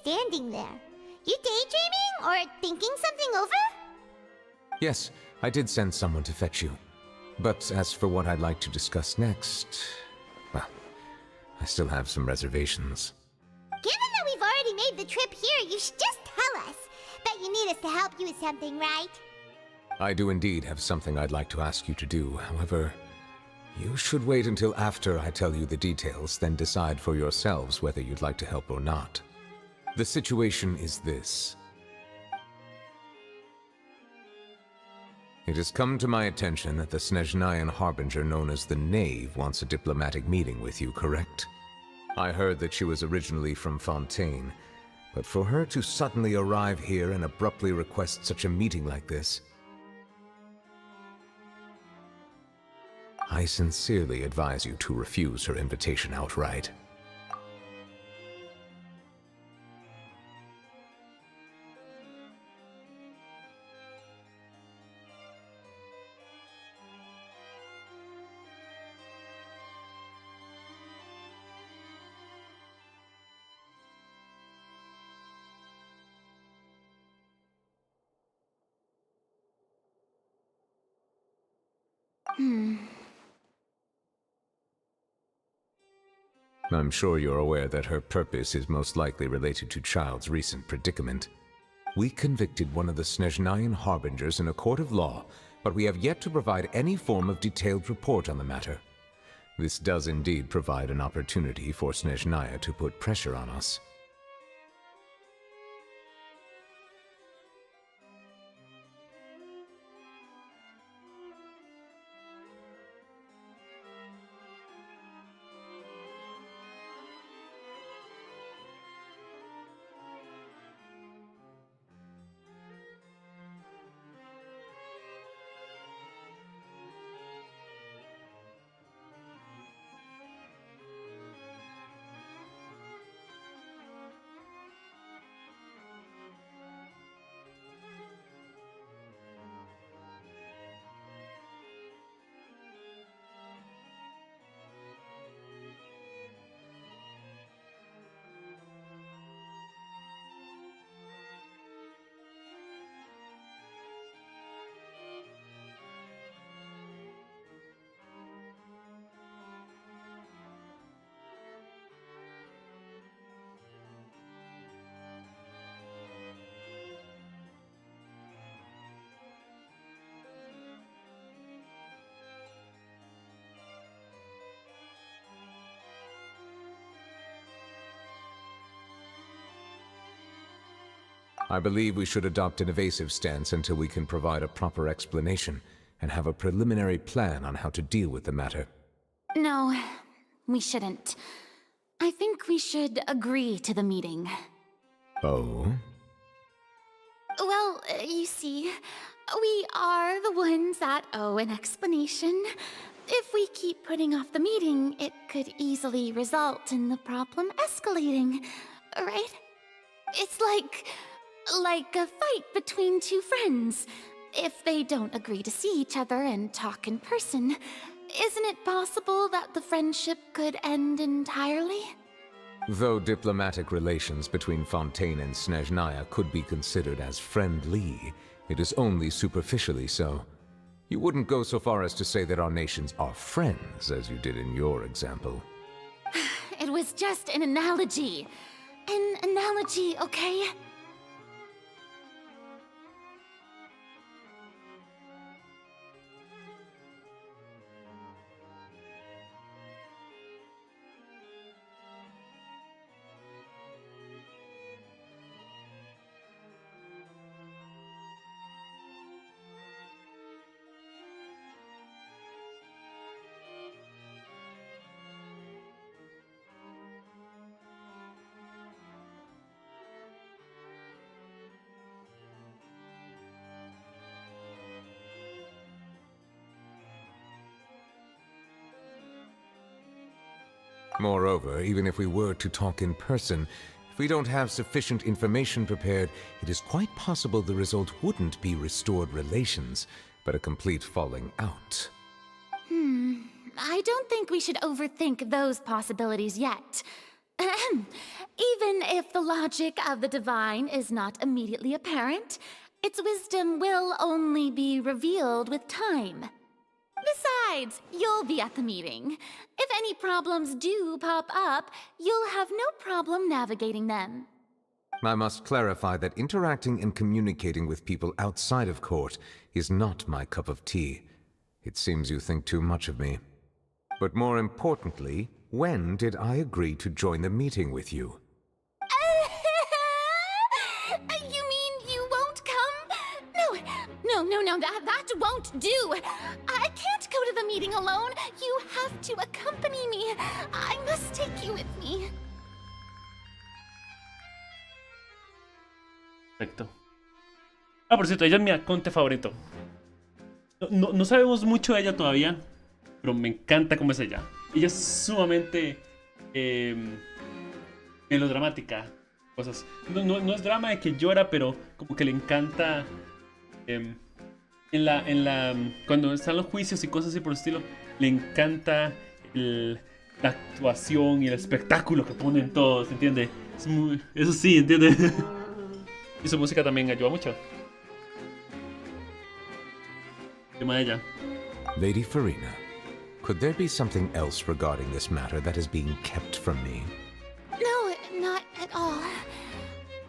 standing there. You daydreaming or thinking something over? Yes, I did send someone to fetch you. But as for what I'd like to discuss next, well, I still have some reservations. Given that we've already made the trip here, you should just tell us. Bet you need us to help you with something, right? I do indeed have something I'd like to ask you to do. However, you should wait until after I tell you the details, then decide for yourselves whether you'd like to help or not. The situation is this. It has come to my attention that the Snezhnayan Harbinger known as the Knave wants a diplomatic meeting with you, correct? I heard that she was originally from Fontaine, but for her to suddenly arrive here and abruptly request such a meeting like this, I sincerely advise you to refuse her invitation outright. I'm sure you're aware that her purpose is most likely related to Child's recent predicament. We convicted one of the Snezhnayan Harbingers in a court of law, but we have yet to provide any form of detailed report on the matter. This does indeed provide an opportunity for Snezhnaya to put pressure on us. I believe we should adopt an evasive stance until we can provide a proper explanation and have a preliminary plan on how to deal with the matter. No, we shouldn't. I think we should agree to the meeting. Oh? Well, you see, we are the ones that owe an explanation. If we keep putting off the meeting, it could easily result in the problem escalating, right? It's like a fight between two friends. If they don't agree to see each other and talk in person, isn't it possible that the friendship could end entirely? Though diplomatic relations between Fontaine and Snezhnaya could be considered as friendly, it is only superficially so. You wouldn't go so far as to say that our nations are friends, as you did in your example. It was just an analogy. An analogy, okay? Moreover, even if we were to talk in person, if we don't have sufficient information prepared, it is quite possible the result wouldn't be restored relations, but a complete falling out. I don't think we should overthink those possibilities yet. Even if the logic of the divine is not immediately apparent, its wisdom will only be revealed with time. Besides, you'll be at the meeting. If any problems do pop up, you'll have no problem navigating them. I must clarify that interacting and communicating with people outside of court is not my cup of tea. It seems you think too much of me. But more importantly, when did I agree to join the meeting with you? You mean you won't come? No, that won't do. I can't go to the meeting alone. You have to accompany me. I must take you with me. Perfecto. Ah, por cierto, ella es mi Aconte favorito. No sabemos mucho de ella todavía, pero me encanta cómo es ella. Ella es sumamente melodramática. Cosas. No es drama de que llora, pero como que le encanta cuando están los juicios y cosas así por el estilo, le encanta la actuación y el espectáculo que ponen todos, ¿entiende? Eso sí, ¿entiende? Y su música también ayuda mucho. Tema de ella. Lady Farina, could there be something else regarding this matter that is being kept from me? No, not at all.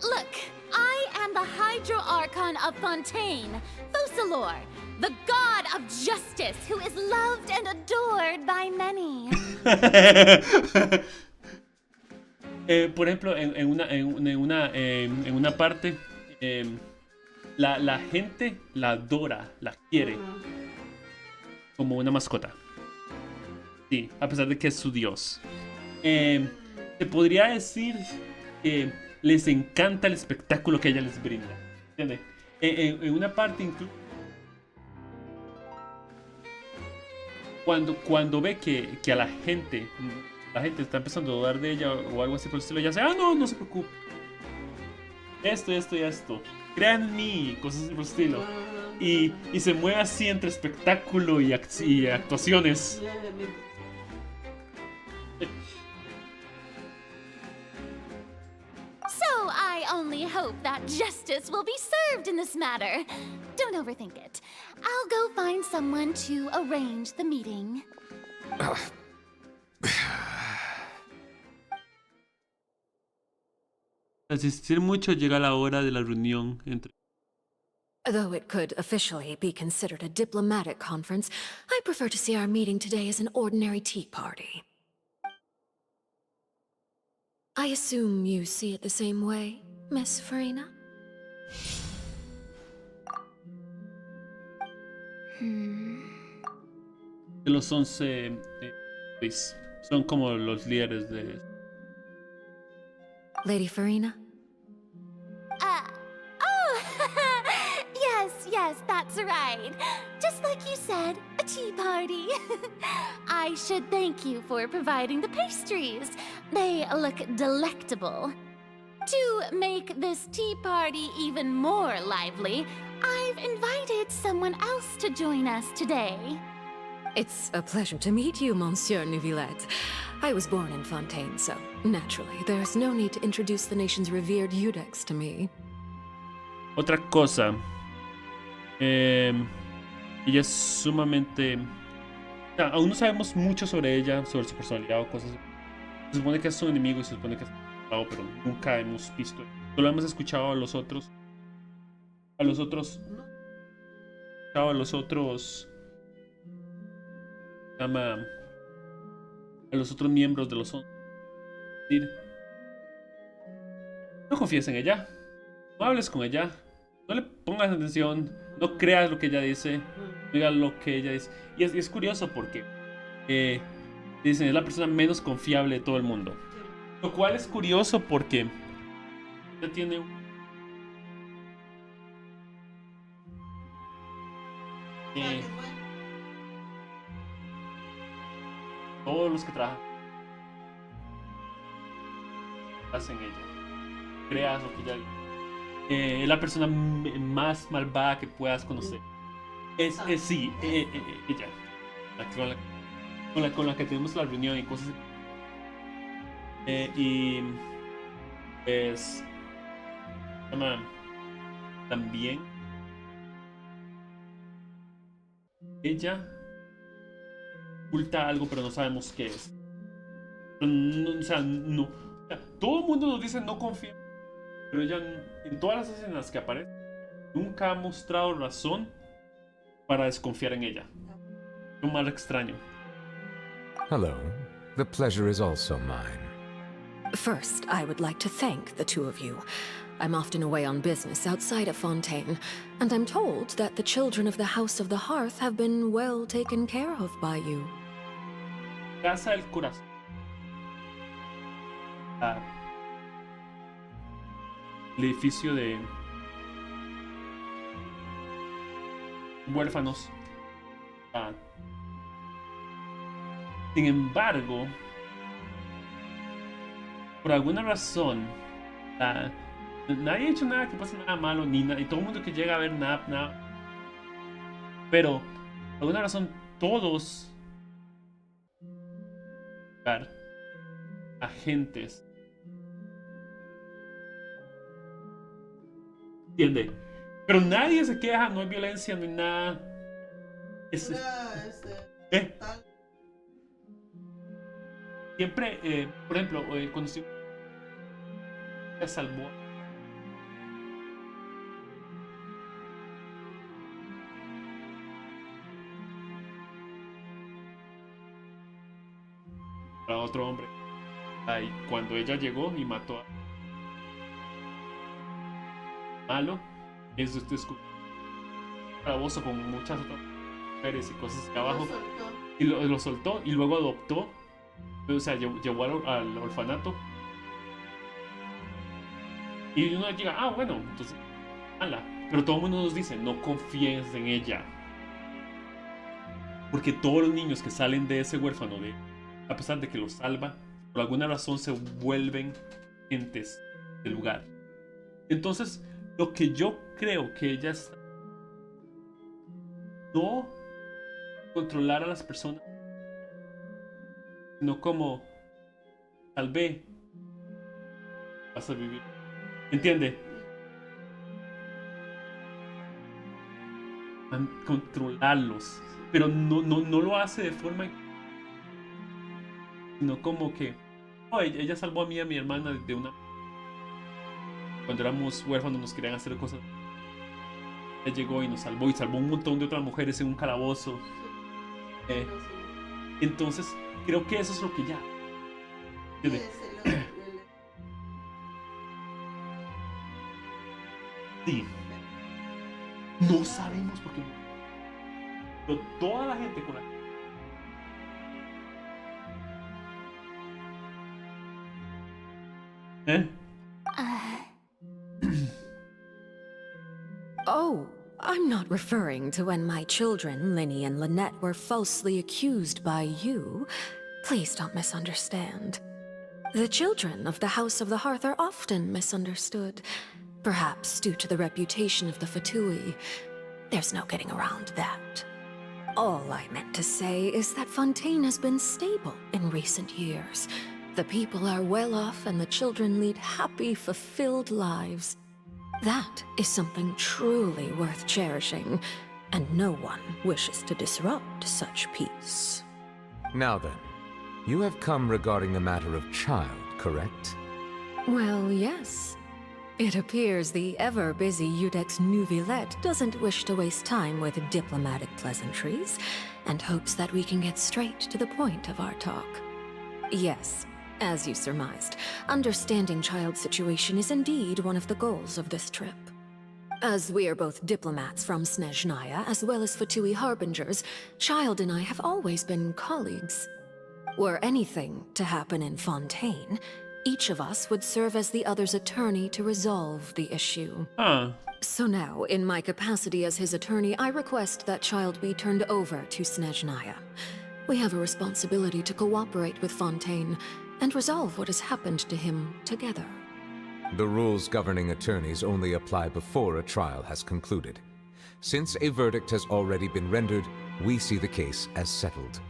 Look, I am the Hydro Archon of Fontaine, Focalor, the god of justice who is loved and adored by many. Por ejemplo, en una parte, la gente la adora, la quiere como una mascota. Sí, a pesar de que es su dios. Se podría decir que les encanta el espectáculo que ella les brinda. ¿Entiendes? En una parte incluso cuando ve que a la gente está empezando a dudar de ella o algo así por el estilo, ella dice, no se preocupe. Esto y esto. Crean en mí, cosas así por el estilo. Y se mueve así entre espectáculo y actuaciones. So I only hope that justice will be served in this matter. Don't overthink it. I'll go find someone to arrange the meeting. Al insistir mucho llega la hora de la reunión entre... Though it could officially be considered a diplomatic conference, I prefer to see our meeting today as an ordinary tea party. I assume you see it the same way, Miss Farina? De los 11 pues, son como los líderes de... Lady Farina? Yes, that's right. Just like you said, a tea party. I should thank you for providing the pastries. They look delectable. To make this tea party even more lively, I've invited someone else to join us today. It's a pleasure to meet you, Monsieur Neuvillette. I was born in Fontaine, so naturally, there's no need to introduce the nation's revered Eudex to me. Otra cosa. Ella es sumamente... aún no sabemos mucho sobre ella, sobre su personalidad o cosas así. Se supone que es su enemigo y se supone que es malvado, pero nunca hemos visto. Solo hemos escuchado a los otros... A los otros... miembros de los 11. Decir, no confíes en ella. No hables con ella. No le pongas atención. No creas lo que ella dice. No digas lo que ella dice. Y es curioso porque dicen es la persona menos confiable de todo el mundo. Lo cual es curioso porque ella tiene todos los que trabajan hacen ella. Creas lo que ella dice. Es la persona más malvada que puedas conocer. Sí, ella. Con la que tenemos la reunión y cosas así. Y pues llama también ella oculta algo, pero no sabemos qué es. O sea, no. O sea, todo el mundo nos dice no confía, pero ella en todas las escenas que aparece nunca ha mostrado razón para desconfiar en ella. Lo más extraño. Hello. The pleasure is also mine. First, I would like to thank the two of you. I'm often away on business outside of Fontaine, and I'm told that the children of the House of the Hearth have been well taken care of by you. Casa del Corazón. El edificio de huérfanos. Sin embargo, por alguna razón, nadie ha hecho nada que pase nada malo, ni y todo el mundo que llega a ver nada. Pero, por alguna razón, todos agentes. ¿Entiende? Pero nadie se queja, no hay violencia, no hay nada. Siempre, por ejemplo, cuando se salvó a otro hombre, cuando ella llegó y mató a malo, eso es calabozo con muchas otras mujeres y cosas de abajo, y lo soltó y luego adoptó. O sea, llevó al orfanato. Y uno llega, bueno, entonces, pero todo el mundo nos dice, no confíes en ella. Porque todos los niños que salen de ese huérfano, a pesar de que los salva, por alguna razón se vuelven gentes del lugar. Entonces, lo que yo creo que ella está, no controlar a las personas, no como salvé, vas a vivir. ¿Entiende? Controlarlos. Pero no lo hace de forma, sino como que ella salvó a mí y a mi hermana de una. Cuando éramos huérfanos nos querían hacer cosas. Ella llegó y nos salvó, y salvó un montón de otras mujeres en un calabozo. Entonces creo que eso es lo que ya. Sí. No sabemos por qué. Pero toda la gente con la. Oh, I'm not referring to when my children, Linny and Lynette, were falsely accused by you. Please don't misunderstand. The children of the House of the Hearth are often misunderstood, perhaps due to the reputation of the Fatui. There's no getting around that. All I meant to say is that Fontaine has been stable in recent years. The people are well off and the children lead happy, fulfilled lives. That is something truly worth cherishing, and no one wishes to disrupt such peace. Now then, you have come regarding a matter of child, correct? Well, yes. It appears the ever-busy Iudex Neuvillette doesn't wish to waste time with diplomatic pleasantries, and hopes that we can get straight to the point of our talk. Yes, as you surmised, understanding child's situation is indeed one of the goals of this trip. As we are both diplomats from Snezhnaya, as well as Fatui harbingers, Child and I have always been colleagues. Were anything to happen in Fontaine, each of us would serve as the other's attorney to resolve the issue. So now, in my capacity as his attorney, I request that Child be turned over to Snezhnaya. We have a responsibility to cooperate with Fontaine and resolve what has happened to him together. The rules governing attorneys only apply before a trial has concluded. Since a verdict has already been rendered, we see the case as settled.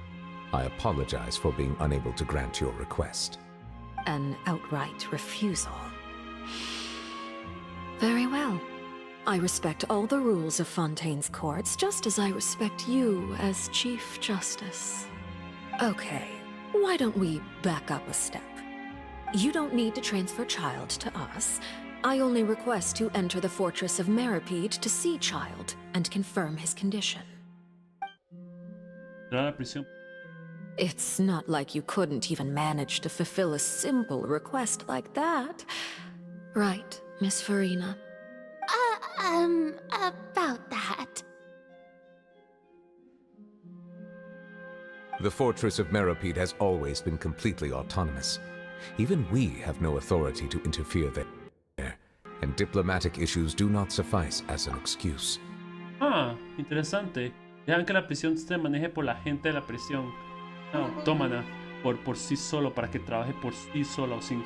I apologize for being unable to grant your request. an outright refusal. Very well. I respect all the rules of Fontaine's courts, just as I respect you as Chief Justice. Okay, why don't we back up a step? You don't need to transfer Child to us. I only request to enter the fortress of Meripede to see Child and confirm his condition. La prisión. It's not like you couldn't even manage to fulfill a simple request like that. Right, Miss Farina? About that. The Fortress of Meripede has always been completely autonomous. Even we have no authority to interfere there, and diplomatic issues do not suffice as an excuse. Ah, interesante. Dejan que la prisión se maneje por la gente de la prisión. No, tómala por sí solo, para que trabaje por sí sola o sin...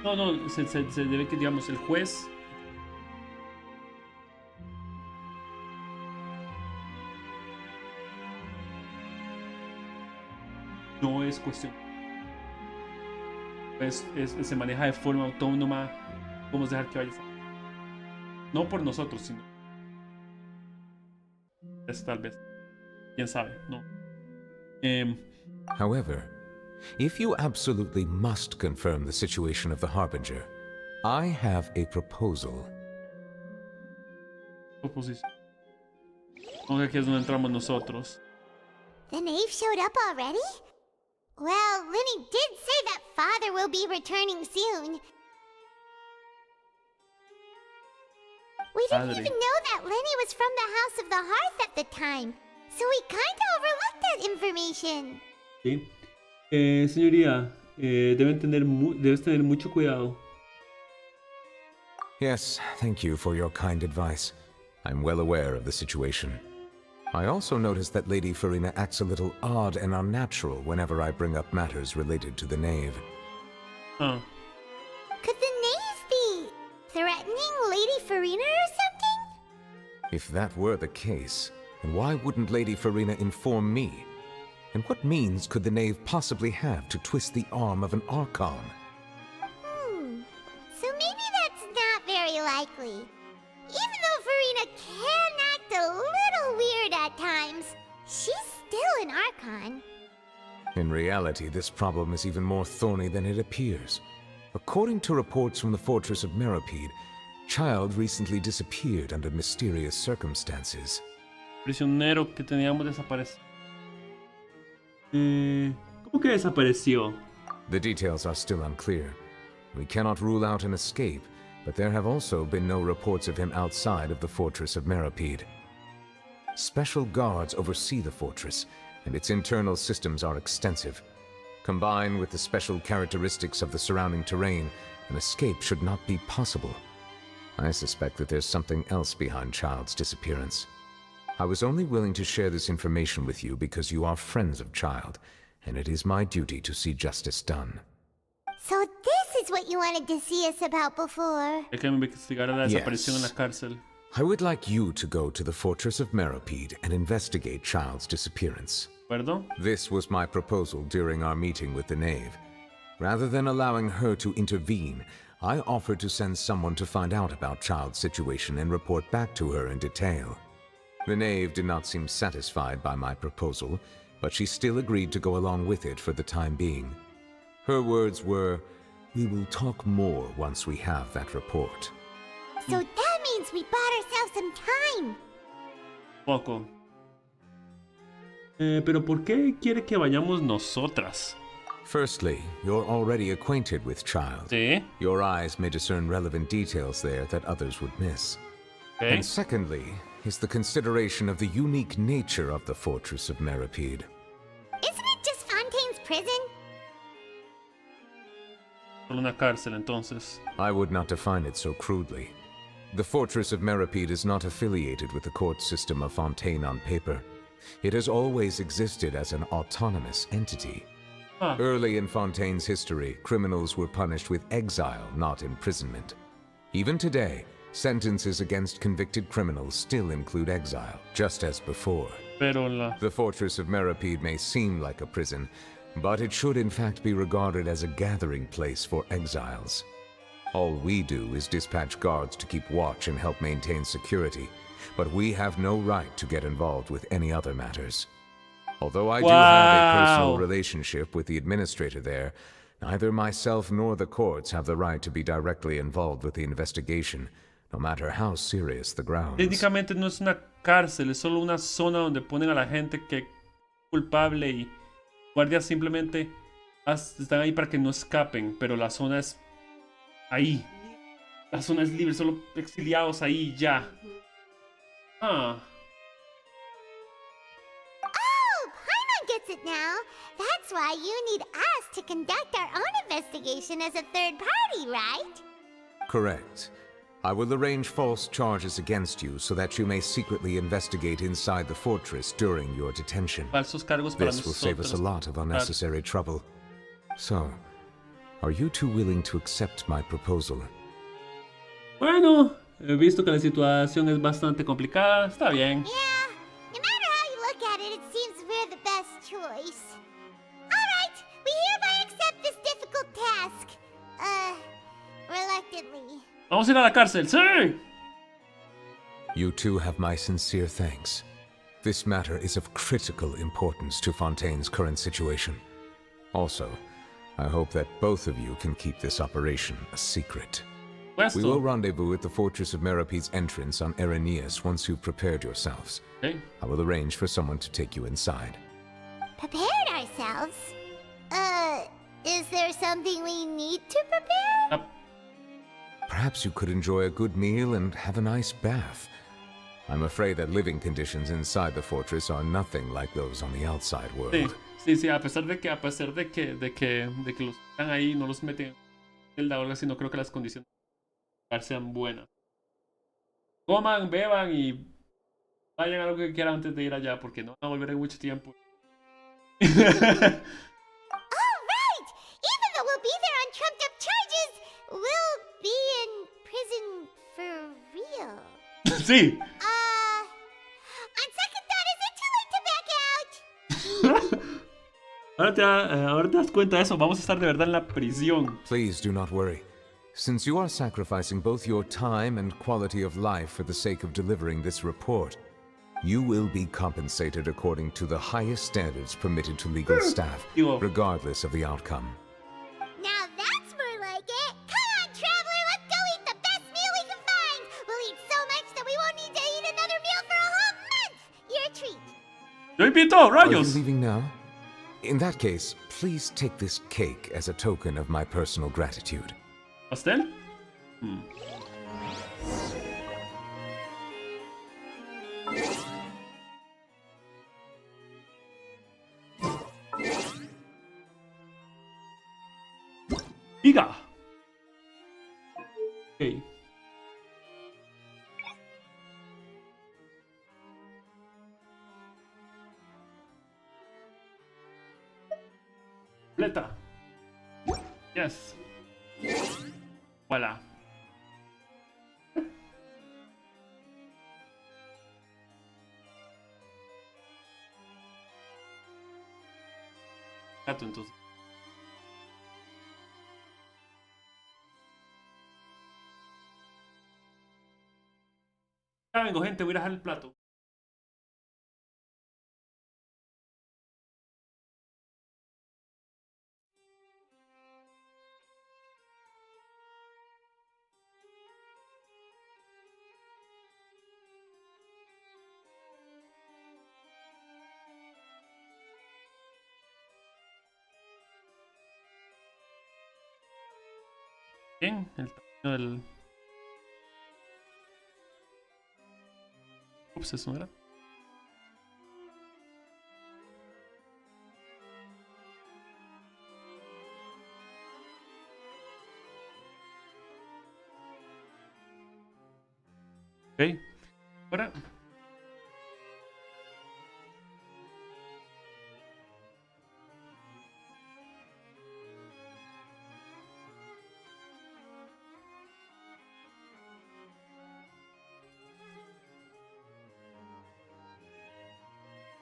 No, se debe que, digamos, el juez... No es cuestión... Pues se maneja de forma autónoma. Vamos a dejar que vaya. No por nosotros, sino... Tal vez. Quién sabe, no. However, if you absolutely must confirm the situation of the Harbinger, I have a proposal. Oposición. Aunque aquí es donde entramos nosotros. The knave showed up already? Well, Lenny did say that Father will be returning soon. We didn't Padre. even know that Lenny was from the House of the Hearth at the time, so we kinda overlooked that information. ¿Sí? Señoría, debes tener mucho cuidado. Yes, thank you for your kind advice. I'm well aware of the situation. I also noticed that Lady Farina acts a little odd and unnatural whenever I bring up matters related to the knave. Ah, Could the knave be threatening Lady Farina or something? If that were the case, then why wouldn't Lady Farina inform me? And what means could the knave possibly have to twist the arm of an Archon? So maybe that's not very likely. Even though Farina can act a little weird at times, she's still an Archon. In reality, this problem is even more thorny than it appears. According to reports from the Fortress of Meripede, Child recently disappeared under mysterious circumstances. prisionero que teníamos desaparecido. ¿Cómo que desapareció? The details are still unclear. We cannot rule out an escape, but there have also been no reports of him outside of the Fortress of Meripede. Special guards oversee the fortress, and its internal systems are extensive. Combined with the special characteristics of the surrounding terrain, an escape should not be possible. I suspect that there's something else behind Child's disappearance. I was only willing to share this information with you because you are friends of Child, and it is my duty to see justice done. So this is what you wanted to see us about before. Hay que investigar la desaparición en la cárcel. I would like you to go to the Fortress of Meripede and investigate Child's disappearance. ¿Acuerdo? This was my proposal during our meeting with the knave. Rather than allowing her to intervene, I offered to send someone to find out about Child's situation and report back to her in detail. The knave did not seem satisfied by my proposal, but she still agreed to go along with it for the time being. Her words were, "We will talk more once we have that report." So that means we bought ourselves some time. Poco. Pero ¿por qué quiere que vayamos nosotras? Firstly, you're already acquainted with Child. Sí. Your eyes may discern relevant details there that others would miss. Okay. And secondly, is the consideration of the unique nature of the Fortress of Meripede. Isn't it just Fontaine's prison? Solo una cárcel, entonces. I would not define it so crudely. The Fortress of Meripede is not affiliated with the court system of Fontaine on paper. It has always existed as an autonomous entity. Ah, Early in Fontaine's history, criminals were punished with exile, not imprisonment. Even today, sentences against convicted criminals still include exile, just as before. Pero la... The fortress of Meripede may seem like a prison, but it should in fact be regarded as a gathering place for exiles. All we do is dispatch guards to keep watch and help maintain security, but we have no right to get involved with any other matters. Although I do have a personal relationship with the administrator there, neither myself nor the courts have the right to be directly involved with the investigation, no matter how serious the grounds. Técnicamente no es una cárcel, es solo una zona donde ponen a la gente que es culpable y guardias simplemente están ahí para que no escapen, pero la zona es ahí. La zona es libre, solo exiliados ahí ya. Ah. Oh, Paimon gets it now. That's why you need us to conduct our own investigation as a third party, right? Correct. I will arrange false charges against you so that you may secretly investigate inside the fortress during your detention. Falsos cargos para This will save us a nosotros. lot of unnecessary trouble. So, are you two willing to accept my proposal? Bueno, he visto que la situación es bastante complicada. Está bien. Yeah, no matter how you look at it, it seems we're the best choice. Alright, we hereby accept this difficult task. Reluctantly. Vamos a ir a la cárcel. ¡Sí! You two have my sincere thanks. This matter is of critical importance to Fontaine's current situation. Also, I hope that both of you can keep this operation a secret. We will rendezvous at the Fortress of Meripede's entrance on Erinius once you've prepared yourselves. Okay. I will arrange for someone to take you inside. Prepared ourselves? Is there something we need to prepare? Perhaps you could enjoy a good meal and have a nice bath. I'm afraid that living conditions inside the fortress are nothing like those on the outside world. Sí, a pesar de que los que están ahí no los meten en la olga, sino creo que las condiciones sean buenas. Coman, beban y vayan a lo que quieran antes de ir allá, porque no van a volver en mucho tiempo. Oh, right! Even though we'll be there on trumped up charges, we'll be in prison for real. Sí. On second thought, is it too late to back out? Ahora te das cuenta de eso. Vamos a estar de verdad en la prisión. Please do not worry. Since you are sacrificing both your time and quality of life for the sake of delivering this report, you will be compensated according to the highest standards permitted to legal staff, regardless of the outcome. Now that's more like it. Come on, traveler, let's go eat the best meal we can find. We'll eat so much that we won't need to eat another meal for a whole month. You're a treat. Yo invito, Are you rayos. leaving now? In that case, please take this cake as a token of my personal gratitude. ¿Pastel? ¡Diga! Ok. Completa. Yes. Voilà. Gato, entonces. Ya vengo, gente, voy a dejar el plato. Bien, el tamaño del... Ups, eso no era. Ok. Ahora...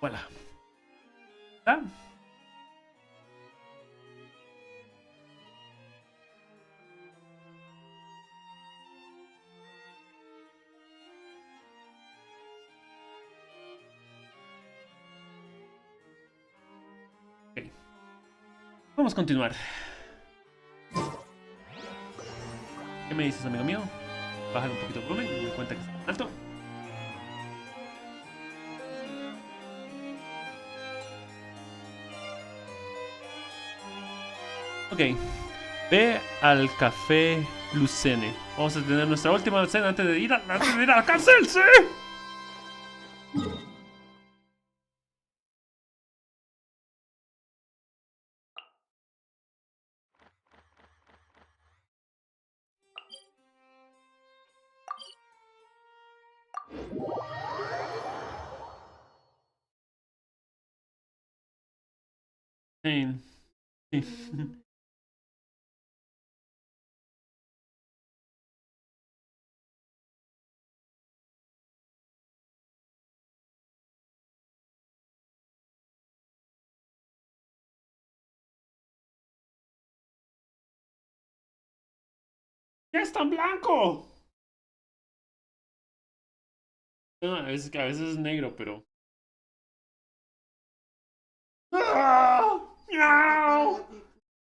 Voilà. ¿Ah? Ok. Vamos a continuar. ¿Qué me dices, amigo mío? Bájale un poquito el volumen, me doy cuenta que está alto. Ok. Ve al café Lucene. Vamos a tener nuestra última cena antes de ir a la cárcel, ¿sí? Sí. Sí. ¡Ya es tan blanco! No, a veces es negro, pero... ¡Ah! ¡Miau!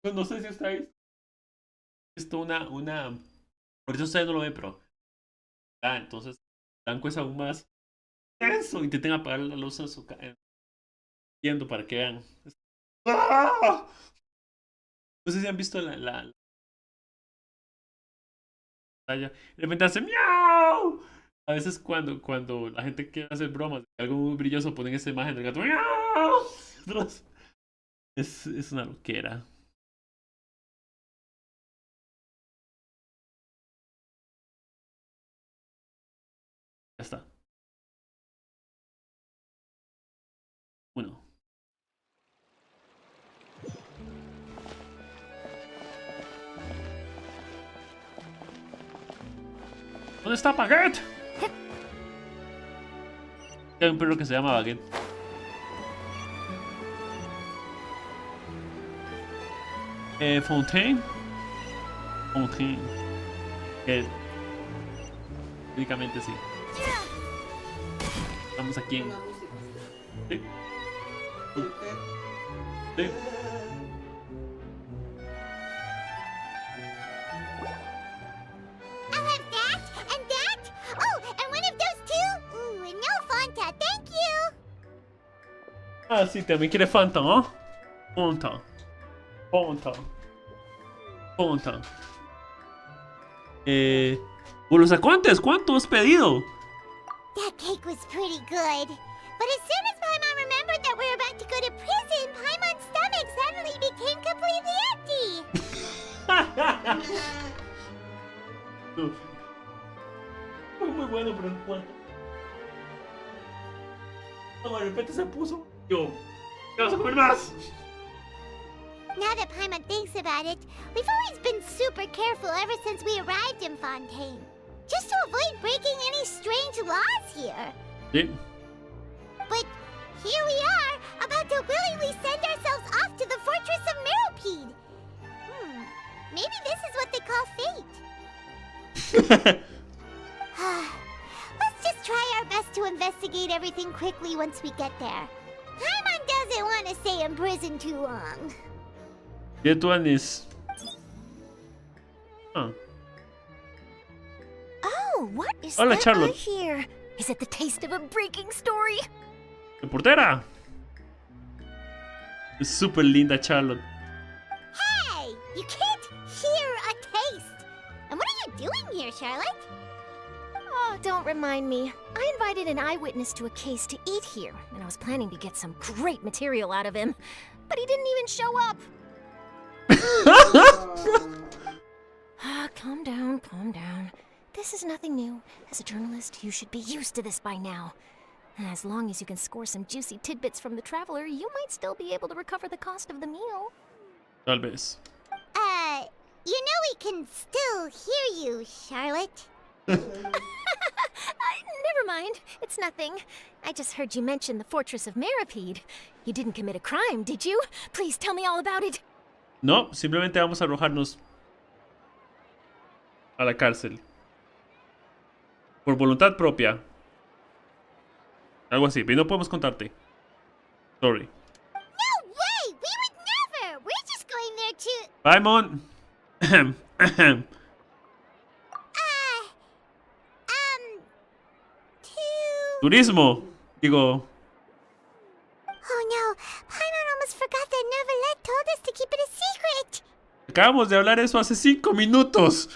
Pues no sé si estáis... Esto una... Por eso ustedes no lo ven, pero... Ah, entonces... Blanco es aún más... Eso, intenten apagar la luz en su... Viendo para que vean. ¡Ah! No sé si han visto la pantalla. De repente hace ¡miau! A veces cuando la gente quiere hacer bromas de algo muy brilloso ponen esa imagen del gato. ¡Miau! Es una loquera. Ya está. Uno. ¿Dónde está Baguette? Hay un perro que se llama Baguette. Fontaine. Fontaine. Técnicamente sí. Estamos aquí en... Sí. Sí. I'll have that and that. Oh, and one of those two. Ooh, and no Fanta, thank you. Ah, sí, también quiere Fanta, ¿no? Fanta. Fanta. Fanta. ¿Los sacó antes? ¿Cuánto has pedido? That cake was pretty good. But as soon as Paimon remembered that we were about to go to prison, Paimon's stomach suddenly became completely empty. Fue muy bueno, pero ¿cuánto? No, de repente se puso. Yo, ¿qué vas a comer más? Now that Paimon thinks about it, we've always been super careful ever since we arrived in Fontaine. Just to avoid breaking any strange laws here. Sí. But here we are, about to willingly send ourselves off to the fortress of Meropide. Maybe this is what they call fate. Let's just try our best to investigate everything quickly once we get there. Paimon doesn't want to stay in prison too long. Get one is... Oh. Oh, what is Hola, that Charlotte. I hear? Is it the taste of a breaking story? ¡Reportera! Es súper linda, Charlotte. Hey, you can't hear a taste. And what are you doing here, Charlotte? Oh, don't remind me. I invited an eyewitness to a case to eat here, and I was planning to get some great material out of him. But he didn't even show up. Calm down, calm down. This is nothing new. As a journalist, you should be used to this by now. As long as you can score some juicy tidbits from the traveler, you might still be able to recover the cost of the meal. Tal vez. You know we can still hear you, Charlotte. Never mind. It's nothing. I just heard you mention the Fortress of Meripede. You didn't commit a crime, did you? Please tell me all about it. No, simplemente vamos a arrojarnos a la cárcel. Por voluntad propia. Algo así, pero no podemos contarte. Sorry. No way! We would never! We're just going there to... Bye, Mon. to... Turismo. Digo, Oh no, Paimon almost forgot that Neverlet told us to keep it a secret! acabamos de hablar eso hace 5 minutos.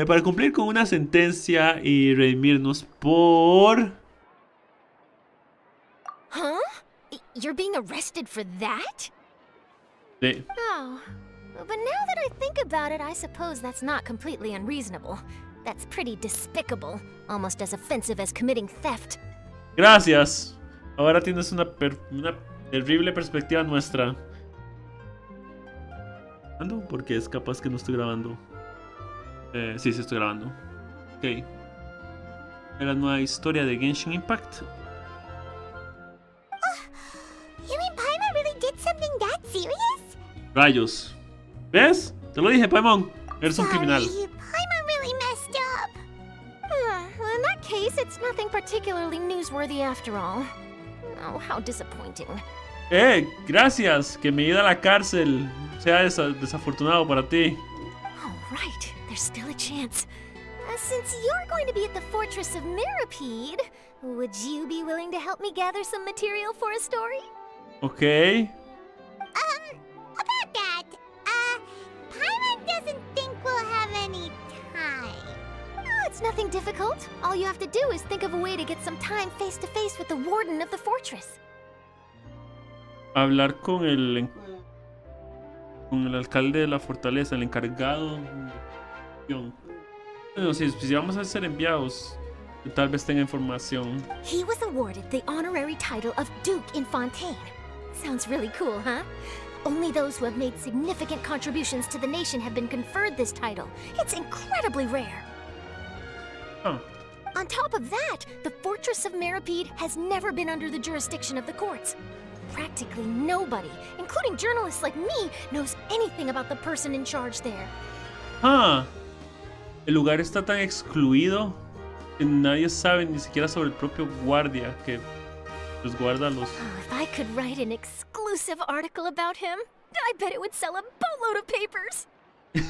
Para cumplir con una sentencia y redimirnos por... Huh? You're being arrested for that? Sí. Oh. But now that I think about it, I suppose that's not completely unreasonable. That's pretty despicable. Almost as offensive as committing theft. Gracias. Ahora tienes una terrible perspectiva nuestra. ¿Grabando? Porque es capaz que no estoy grabando. Sí, sí estoy grabando. Ok. La nueva historia de Genshin Impact. You mean Paimon really did something that serious? Rayos. ¿Ves? Te lo dije, Paimon. Eres un criminal. Paimon really messed up. Well, in that case, it's nothing particularly newsworthy after all. Oh, how disappointing. Gracias. Que mi ida a la cárcel sea desafortunado para ti. All right, there's still a chance. Since you're going to be at the Fortress of Meripede, would you be willing to help me gather some material for a story? Ok. About that, Paimon doesn't think we'll have any time. Oh, it's nothing difficult. All you have to do is think of a way to get some time face to face with the warden of the fortress. Hablar con el alcalde de la fortaleza, el encargado. Bueno, si vamos a ser enviados, tal vez tenga información. He was awarded the honorary title of Duke in Fontaine. Sounds really cool, huh? Only those who have made significant contributions to the nation have been conferred this title. It's incredibly rare. Huh. On top of that, the Fortress of Meripede has never been under the jurisdiction of the courts. Practically nobody, including journalists like me, knows anything about the person in charge there. Ah, el lugar está tan excluido que nadie sabe ni siquiera sobre el propio guardia que los guarda los... Oh, if I could write an exclusive article about him, I bet it would sell a boatload of papers. You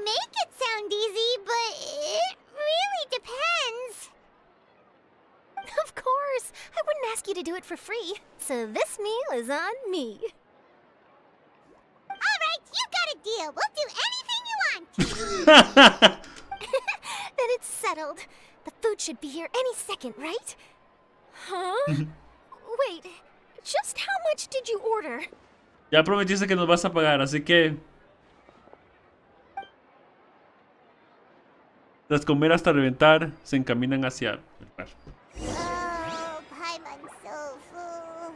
make it sound easy, but it really depends. Of course, I wouldn't ask you to do it for free, so this meal is on me. All right, you got a deal. We'll do anything you want. Then it's settled. The food should be here any second, right? Huh? Wait, just how much did you order? Ya prometiste que nos vas a pagar, así que... Tras comer hasta reventar, se encaminan hacia el bar. Oh, Paimon's so full.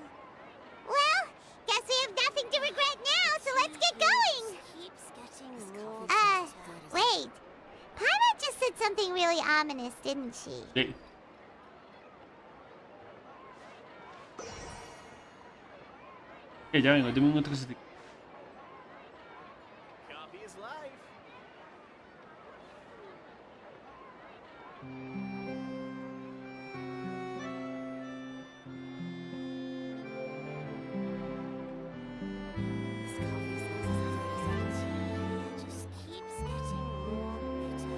Well, guess we have nothing to regret now, so let's get going. Wait. Paimon just said something really ominous, didn't she? Sí. Ya vengo, dime un minuto que se... Copy is life. Just keeps getting more bitter.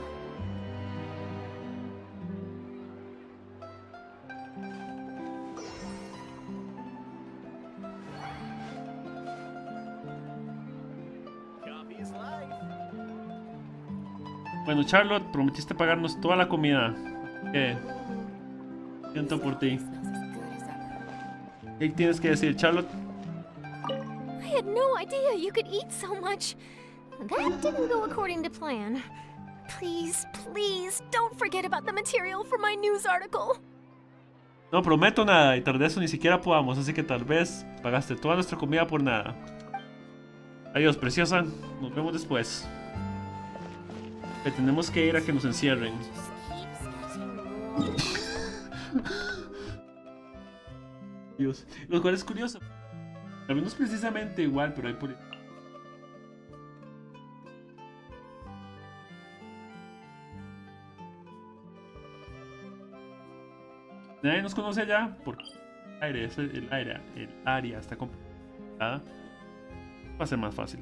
Copy is life. Bueno, Charlotte, prometiste pagarnos toda la comida. ¿Qué? Siento por ti. ¿Qué tienes que decir, Charlotte? I had no idea you could eat so much. That didn't go according to plan. Please, please, don't forget about the material for my news article. No prometo nada y tal vez ni siquiera podamos, así que tal vez pagaste toda nuestra comida por nada. Adiós, preciosa. Nos vemos después. Que tenemos que ir a que nos encierren. Dios. Lo cual es curioso. Al menos precisamente igual, pero hay por... Nadie nos conoce allá porque el área está complicada. Va a ser más fácil.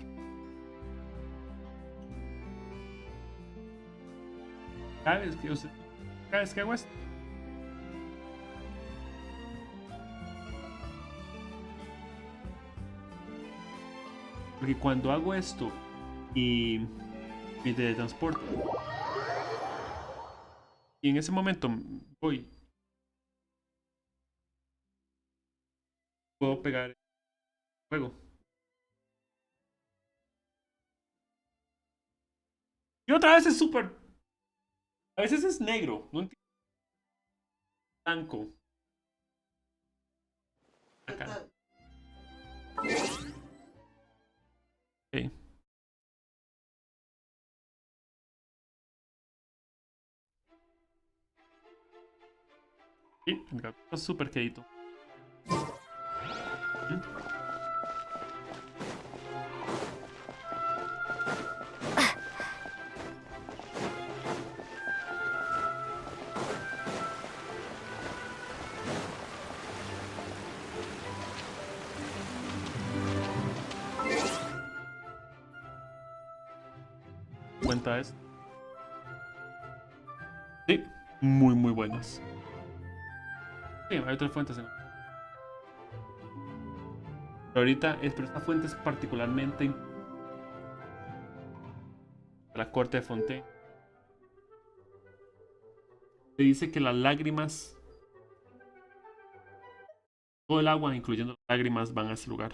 Cada vez que hago esto, porque cuando hago esto y me teletransporto y en ese momento puedo pegar el juego. Y otra vez es súper. A veces es negro, no entiendo. Blanco. Acá. Ok. Sí, el gato está súper quedito. Cuenta esto. Sí, muy buenas. Sí, hay otras fuentes. Pero ahorita, pero esta fuente es particularmente la corte de Fontaine. Se dice que las lágrimas, todo el agua, incluyendo las lágrimas, van a ese lugar.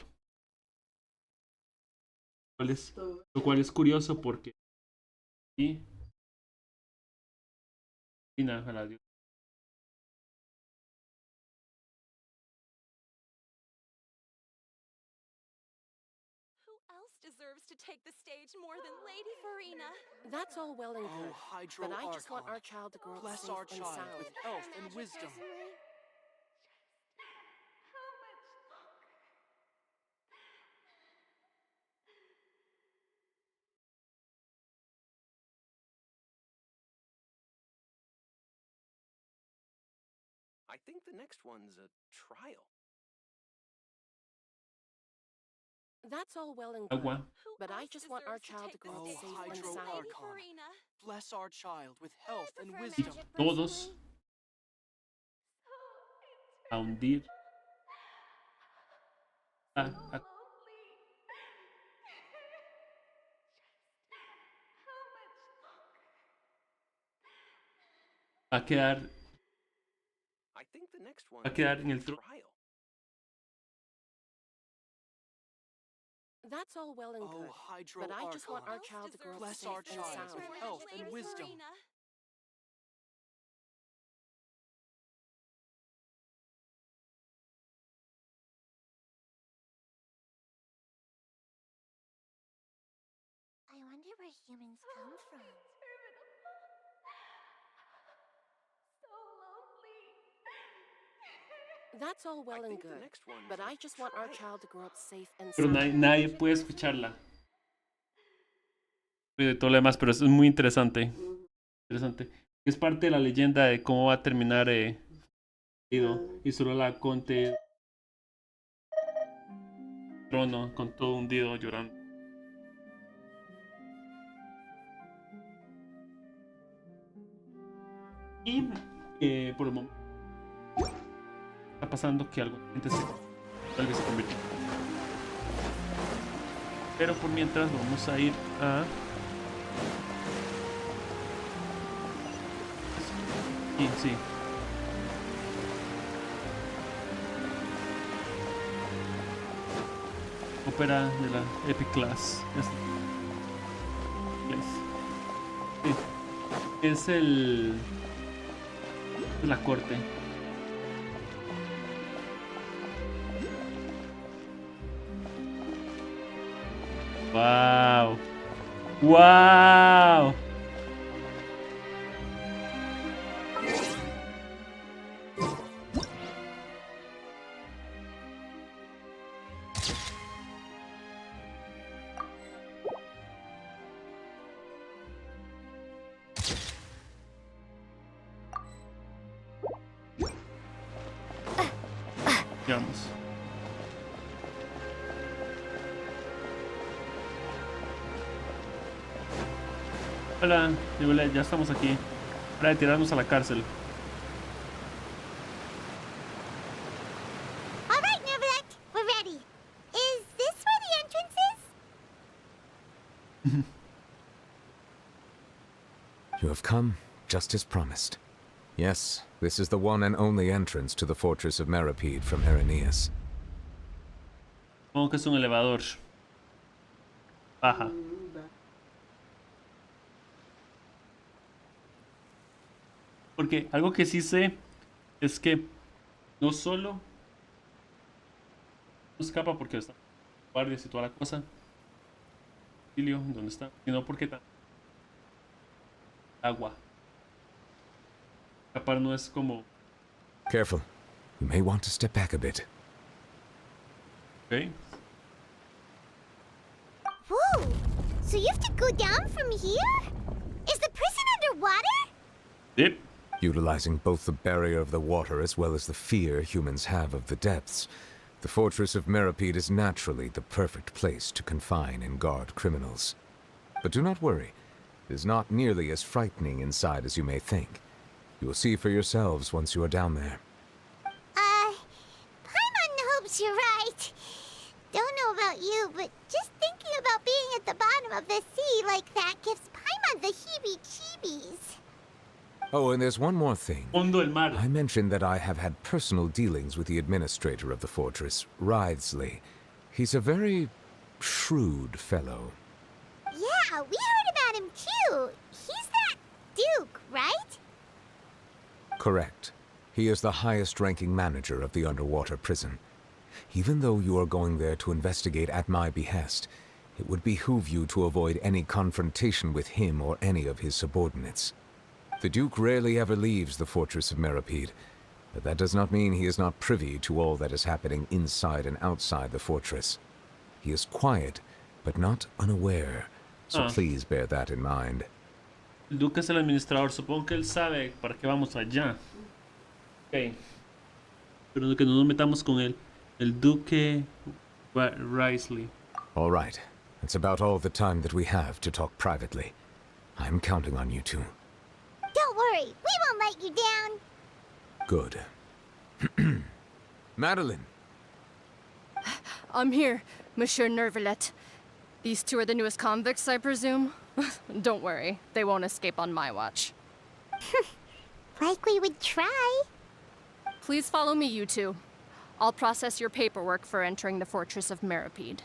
Lo cual es curioso porque y nada, ojalá Dios. Who else deserves to take the stage more than Lady Farina? That's all well and good, but I just want our child to grow up Bless safe our and child sound. with health and wisdom. I think the next one's a trial. That's all well and good, Agua. but I just want our child to grow up safe and sound. Lady Farina. Bless our child with health and wisdom. Todos a hundir a quedar I think the next one a quedar en el trono. trial. That's all well and good, but I just want our child to grow up Bless safe our and child sound. with health and wisdom. I wonder where humans come from. That's all well I and think the good, next one's but a I just want our trial. child to grow up safe and Pero sound. nadie puede escucharla. Y de todo lo demás, pero es muy interesante. Interesante. Es parte de la leyenda de cómo va a terminar y solo la conte trono con todo hundido llorando. Y por el momento está pasando que algo tal vez se convierte. Pero por mientras vamos a ir a sí. Ópera de la Epic Class. Sí. Es la corte. Wow. Veamos. Hola, Nicolás, ya estamos aquí. Hora de tirarnos a la cárcel. All right, Neverlet, we're ready. Is this where the entrance is? You have come, just as promised. Yes, this is the one and only entrance to the fortress of Meripede from Erinius. Supongo que es un elevador. Baja. Porque algo que sí sé es que no solo no escapa porque están guardias y toda la cosa. ¿Dónde está? Sino porque está agua. Escapar no es como. Careful. You may want to step back a bit. Okay. Whoa! So you have to go down from here? Is the prison underwater? Yep. Utilizing both the barrier of the water as well as the fear humans have of the depths, the fortress of Meripede is naturally the perfect place to confine and guard criminals. But do not worry. It is not nearly as frightening inside as you may think. You will see for yourselves once you are down there. Paimon hopes you're right. Don't know about you, but just thinking about being at the bottom of the sea like that gives Paimon the heebie-jeebies. Oh, and there's one more thing. Fondo el mar. I mentioned that I have had personal dealings with the administrator of the fortress, Writhsley. He's a very shrewd fellow. Yeah, we heard about him too. He's that Duke, right? Correct. He is the highest-ranking manager of the underwater prison. Even though you are going there to investigate at my behest, it would behoove you to avoid any confrontation with him or any of his subordinates. The Duke rarely ever leaves the fortress of Meripede, but that does not mean he is not privy to all that is happening inside and outside the fortress. He is quiet, but not unaware, so please bear that in mind. El Duque es el administrador. Supongo que él sabe para qué vamos allá. Ok. Pero que no nos metamos con él. El Duque Writhsley. All right. That's about all the time that we have to talk privately. I'm counting on you two. Don't worry, we won't let you down. Good. Madeline! I'm here, Monsieur Nervalet. These two are the newest convicts, I presume? Don't worry, they won't escape on my watch. Like we would try. Please follow me, you two. I'll process your paperwork for entering the fortress of Meripede.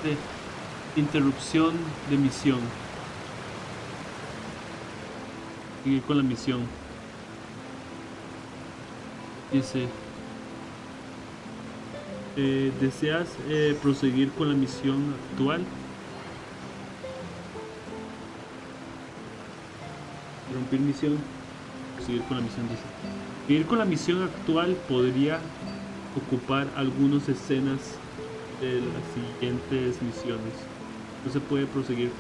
Sí. Interrupción de misión. Seguir con la misión. Dice, ¿deseas proseguir con la misión actual? Romper misión. Proseguir con la misión, dice. Seguir con la misión actual podría ocupar algunas escenas de las siguientes misiones. No se puede proseguir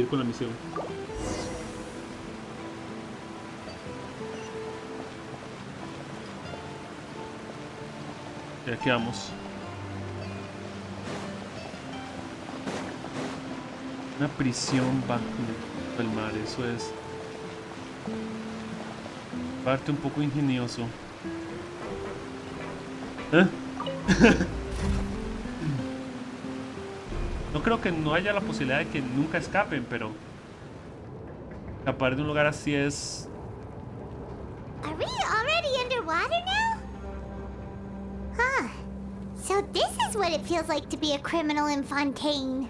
con la misión. Ya quedamos. Una prisión bajo el mar, eso es parte un poco ingenioso. ¿Eh? No creo que no haya la posibilidad de que nunca escapen, pero escapar de un lugar así es... Are we already underwater now? Huh. So this is what it feels like to be a criminal in Fontaine.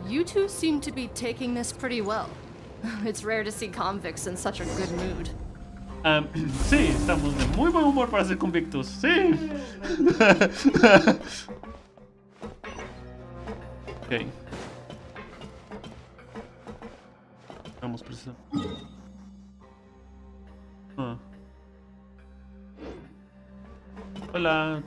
You two seem to be taking this pretty well. It's rare to see convicts in such a good mood. Sí, estamos de muy buen humor para ser convictos. Sí. Ok. Vamos, presa. Hola.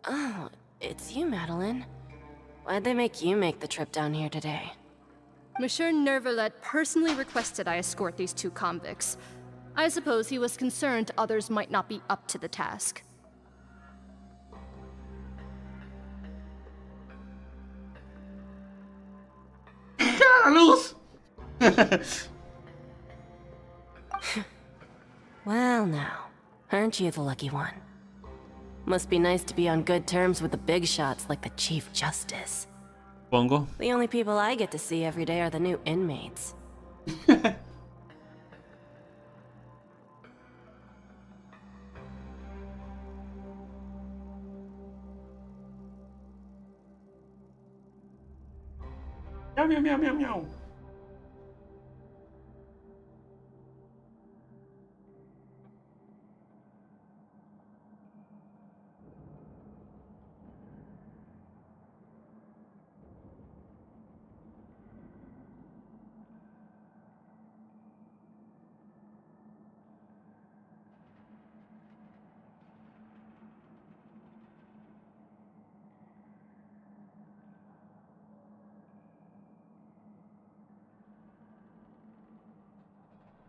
Oh, it's you, Madeline. Why'd they make you make the trip down here today? Monsieur Nervalet personally requested I escort these 2 convicts. I suppose he was concerned others might not be up to the task. ¡La luz! Well now, aren't you the lucky one? Must be nice to be on good terms with the big shots like the Chief Justice. Pongo. The only people I get to see every day are the new inmates. Miau, miau, miau, miau, miau.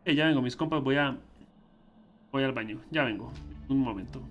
Ya vengo, mis compas, voy al baño. Ya vengo. Un momento.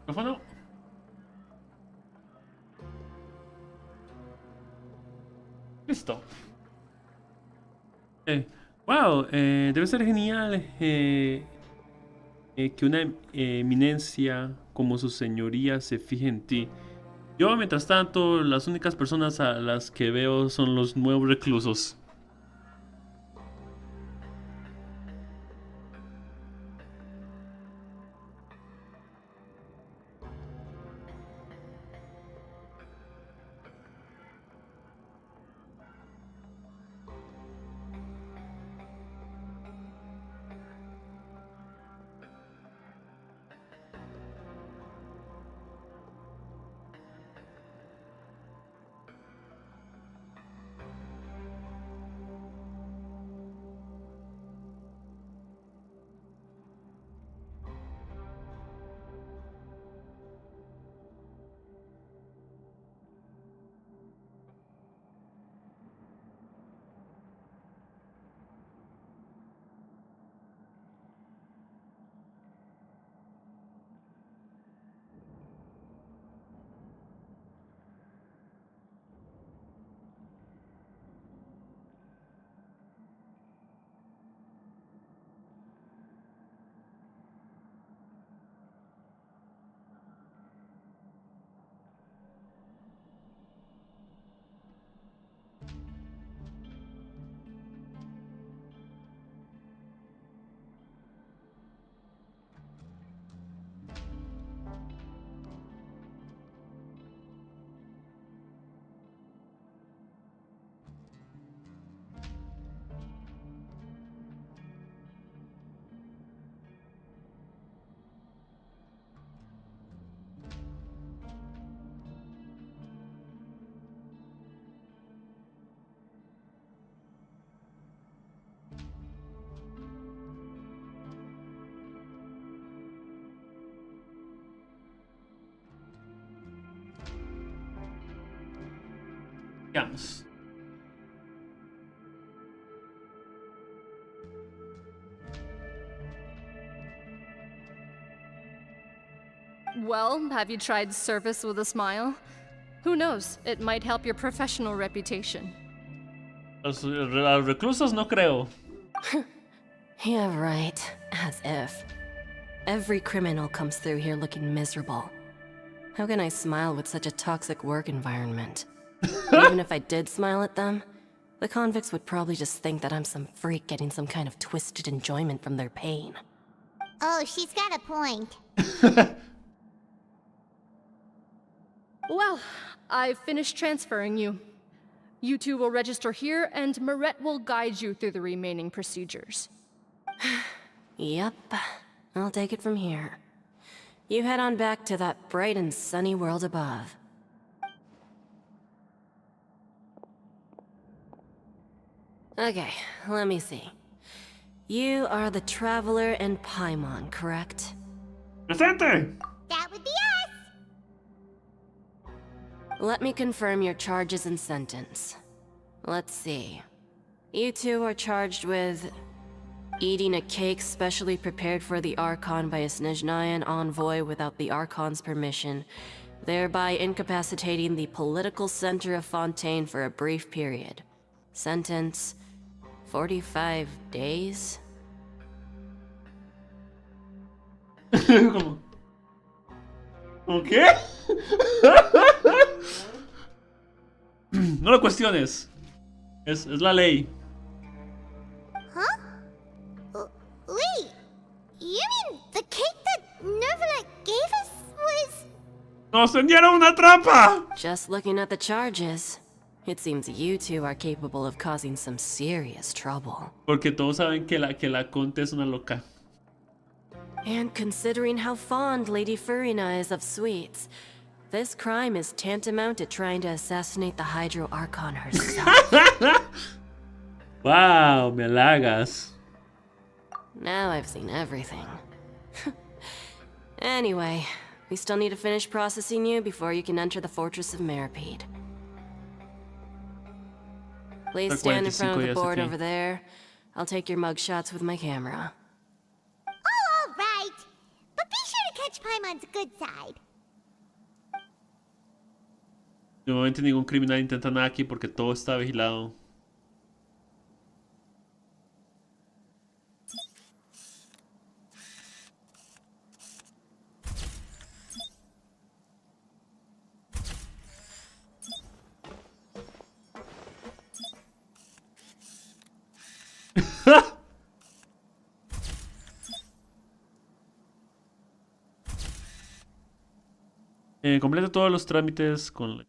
Micrófono. Listo. Wow, debe ser genial que una eminencia como su señoría se fije en ti. Yo, mientras tanto, las únicas personas a las que veo son los nuevos reclusos. Veamos. Well, have you tried service with a smile? Who knows? It might help your professional reputation. Los reclusos no creo. Yeah, right. As if. Every criminal comes through here looking miserable. How can I smile with such a toxic work environment? Even if I did smile at them, the convicts would probably just think that I'm some freak getting some kind of twisted enjoyment from their pain. Oh, she's got a point. Well, I've finished transferring you. You two will register here, and Marette will guide you through the remaining procedures. Yep, I'll take it from here. You head on back to that bright and sunny world above. Okay, let me see. You are the Traveler and Paimon, correct? Presente! That would be us! Let me confirm your charges and sentence. Let's see. You two are charged with eating a cake specially prepared for the Archon by a Snezhnayan envoy without the Archon's permission, thereby incapacitating the political center of Fontaine for a brief period. Sentence: 45 days? ¿Cómo? ¿Cómo qué? No lo cuestiones. Es la ley. Huh? Wait, you mean the cake that Nervalet gave us was... ¡Nos tendieron una trampa! Just looking at the charges, it seems you two are capable of causing some serious trouble. Porque todos saben que la Conte es una loca. And considering how fond Lady Furina is of sweets, this crime is tantamount to trying to assassinate the Hydro Archon herself. Wow, me halagas. Now I've seen everything. Anyway, we still need to finish processing you before you can enter the Fortress of Meripede. Please stand in front of the board over there. I'll take your mugshots with my camera. Oh, all right. But be sure to catch Paimon's good side. Nuevamente ningún criminal intenta nada aquí porque todo está vigilado. Completa todos los trámites con...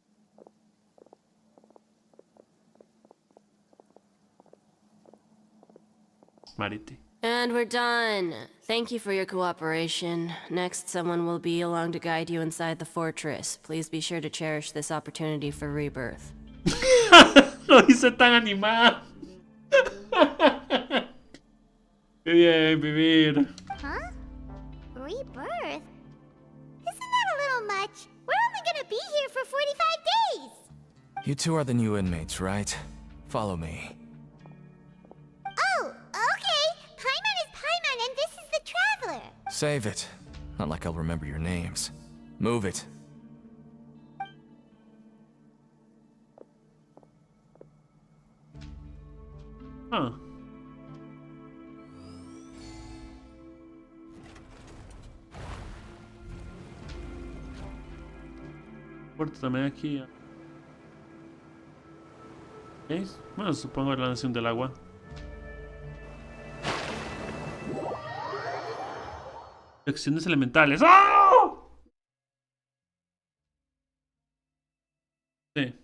Marite. And we're done. Thank you for your cooperation. Next, someone will be along to guide you inside the fortress. Please be sure to cherish this opportunity for rebirth. Lo hice tan animada. Qué bien vivir. Huh? Rebirth? Isn't that a little much? We're only gonna be here for 45 days! You two are the new inmates, right? Follow me. Oh, okay! Paimon is Paimon and this is the Traveler! Save it. Not like I'll remember your names. Move it. Huh. Puerta también aquí. ¿Veis? Bueno, supongo la nación del agua. Lecciones elementales. ¡Ah! Sí.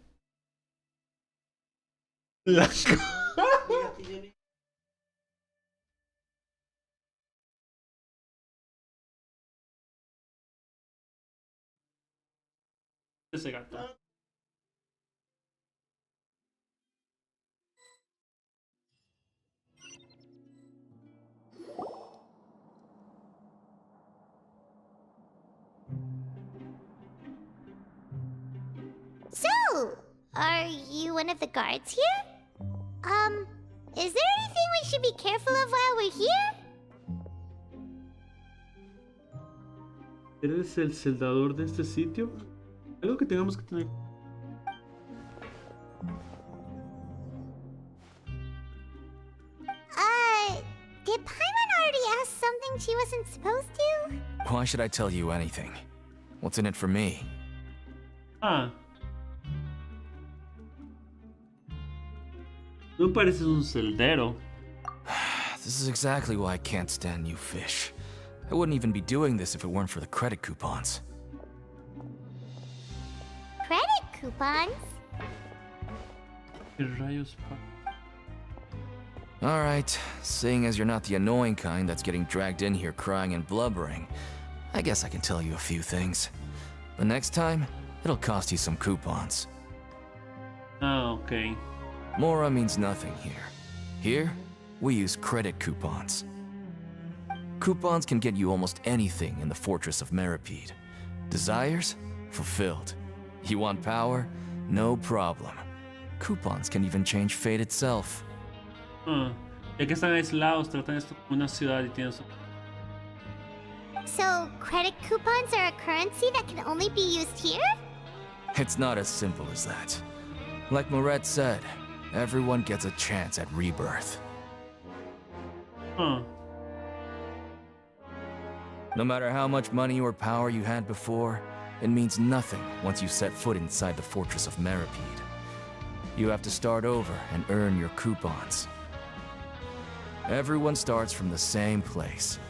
La... Ese gato. So, Are you one of the guards here? Is there anything we should be careful of while we're here? ¿Eres el celador de este sitio? Algo que tengamos que tener. Did Paimon already ask something she wasn't supposed to? Why should I tell you anything? What's in it for me? Ah. No pareces un celdero. This is exactly why I can't stand you fish. I wouldn't even be doing this if it weren't for the credit coupons. Credit coupons? ¿Qué rayos? Alright, seeing as you're not the annoying kind that's getting dragged in here crying and blubbering, I guess I can tell you a few things. The next time, it'll cost you some coupons. Ah, okay. Mora means nothing here. Here, we use credit coupons. Coupons can get you almost anything in the Fortress of Meripede. Desires? Fulfilled. You want power? No problem. Coupons can even change fate itself. Ya que están aislados, tratan esto como una ciudad y tienen su... So, credit coupons are a currency that can only be used here? It's not as simple as that. Like Moret said, everyone gets a chance at rebirth. Huh. No matter how much money or power you had before, it means nothing once you set foot inside the Fortress of Meripede. You have to start over and earn your coupons. Everyone starts from the same place,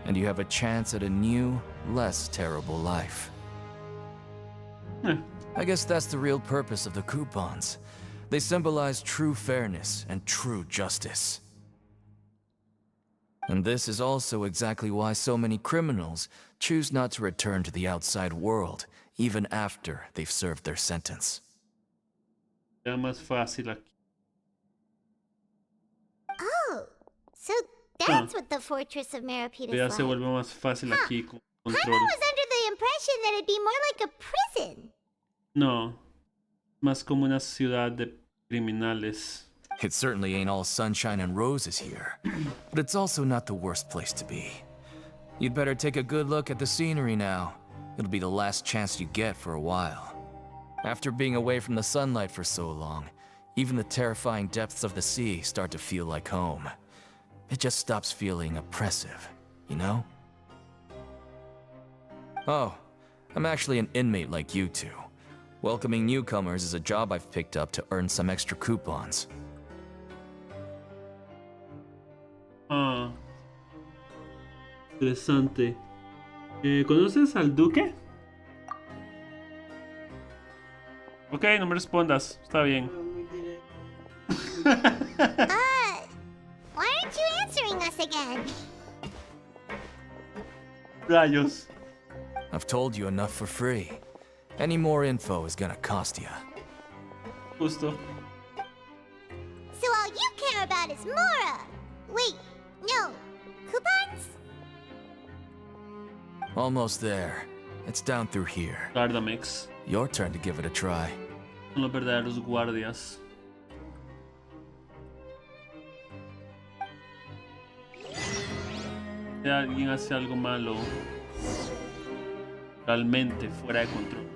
and you have a chance at a new, less terrible life. I guess that's the real purpose of the coupons. They symbolize true fairness and true justice. And this is also exactly why so many criminals choose not to return to the outside world, even after they've served their sentence. Ya más fácil aquí. Oh, so that's what the Fortress of Meripede is Ya like. se vuelve más fácil aquí con Paimon control. was under the impression that it'd be more like a prison. No, más como una ciudad de criminales. It certainly ain't all sunshine and roses here, but it's also not the worst place to be. You'd better take a good look at the scenery now. It'll be the last chance you get for a while. After being away from the sunlight for so long, even the terrifying depths of the sea start to feel like home. It just stops feeling oppressive, you know? Oh, I'm actually an inmate like you two. Welcoming newcomers is a job I've picked up to earn some extra coupons. Ah, interesante. ¿Conoces al duque? Ok, no me respondas. Está bien. Why aren't you answering us again? Rayos. I've told you enough for free. Any more info is gonna cost you. Justo. So all you care about is Mora. Wait, no. Coupons? Almost there. It's down through here. Gardamex. Your turn to give it a try. Son los verdaderos guardias. Si alguien hace algo malo, realmente fuera de control.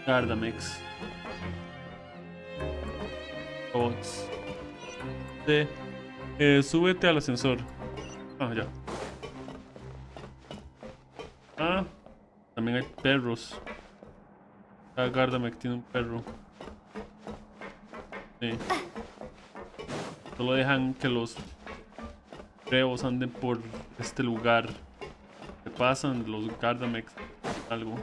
Gardamex. Bots. Súbete al ascensor. Ah, ya. Ah, también hay perros. Ah, Gardamex tiene un perro. Sí. Solo dejan que los reos anden por este lugar. Se pasan los Gardamex algo.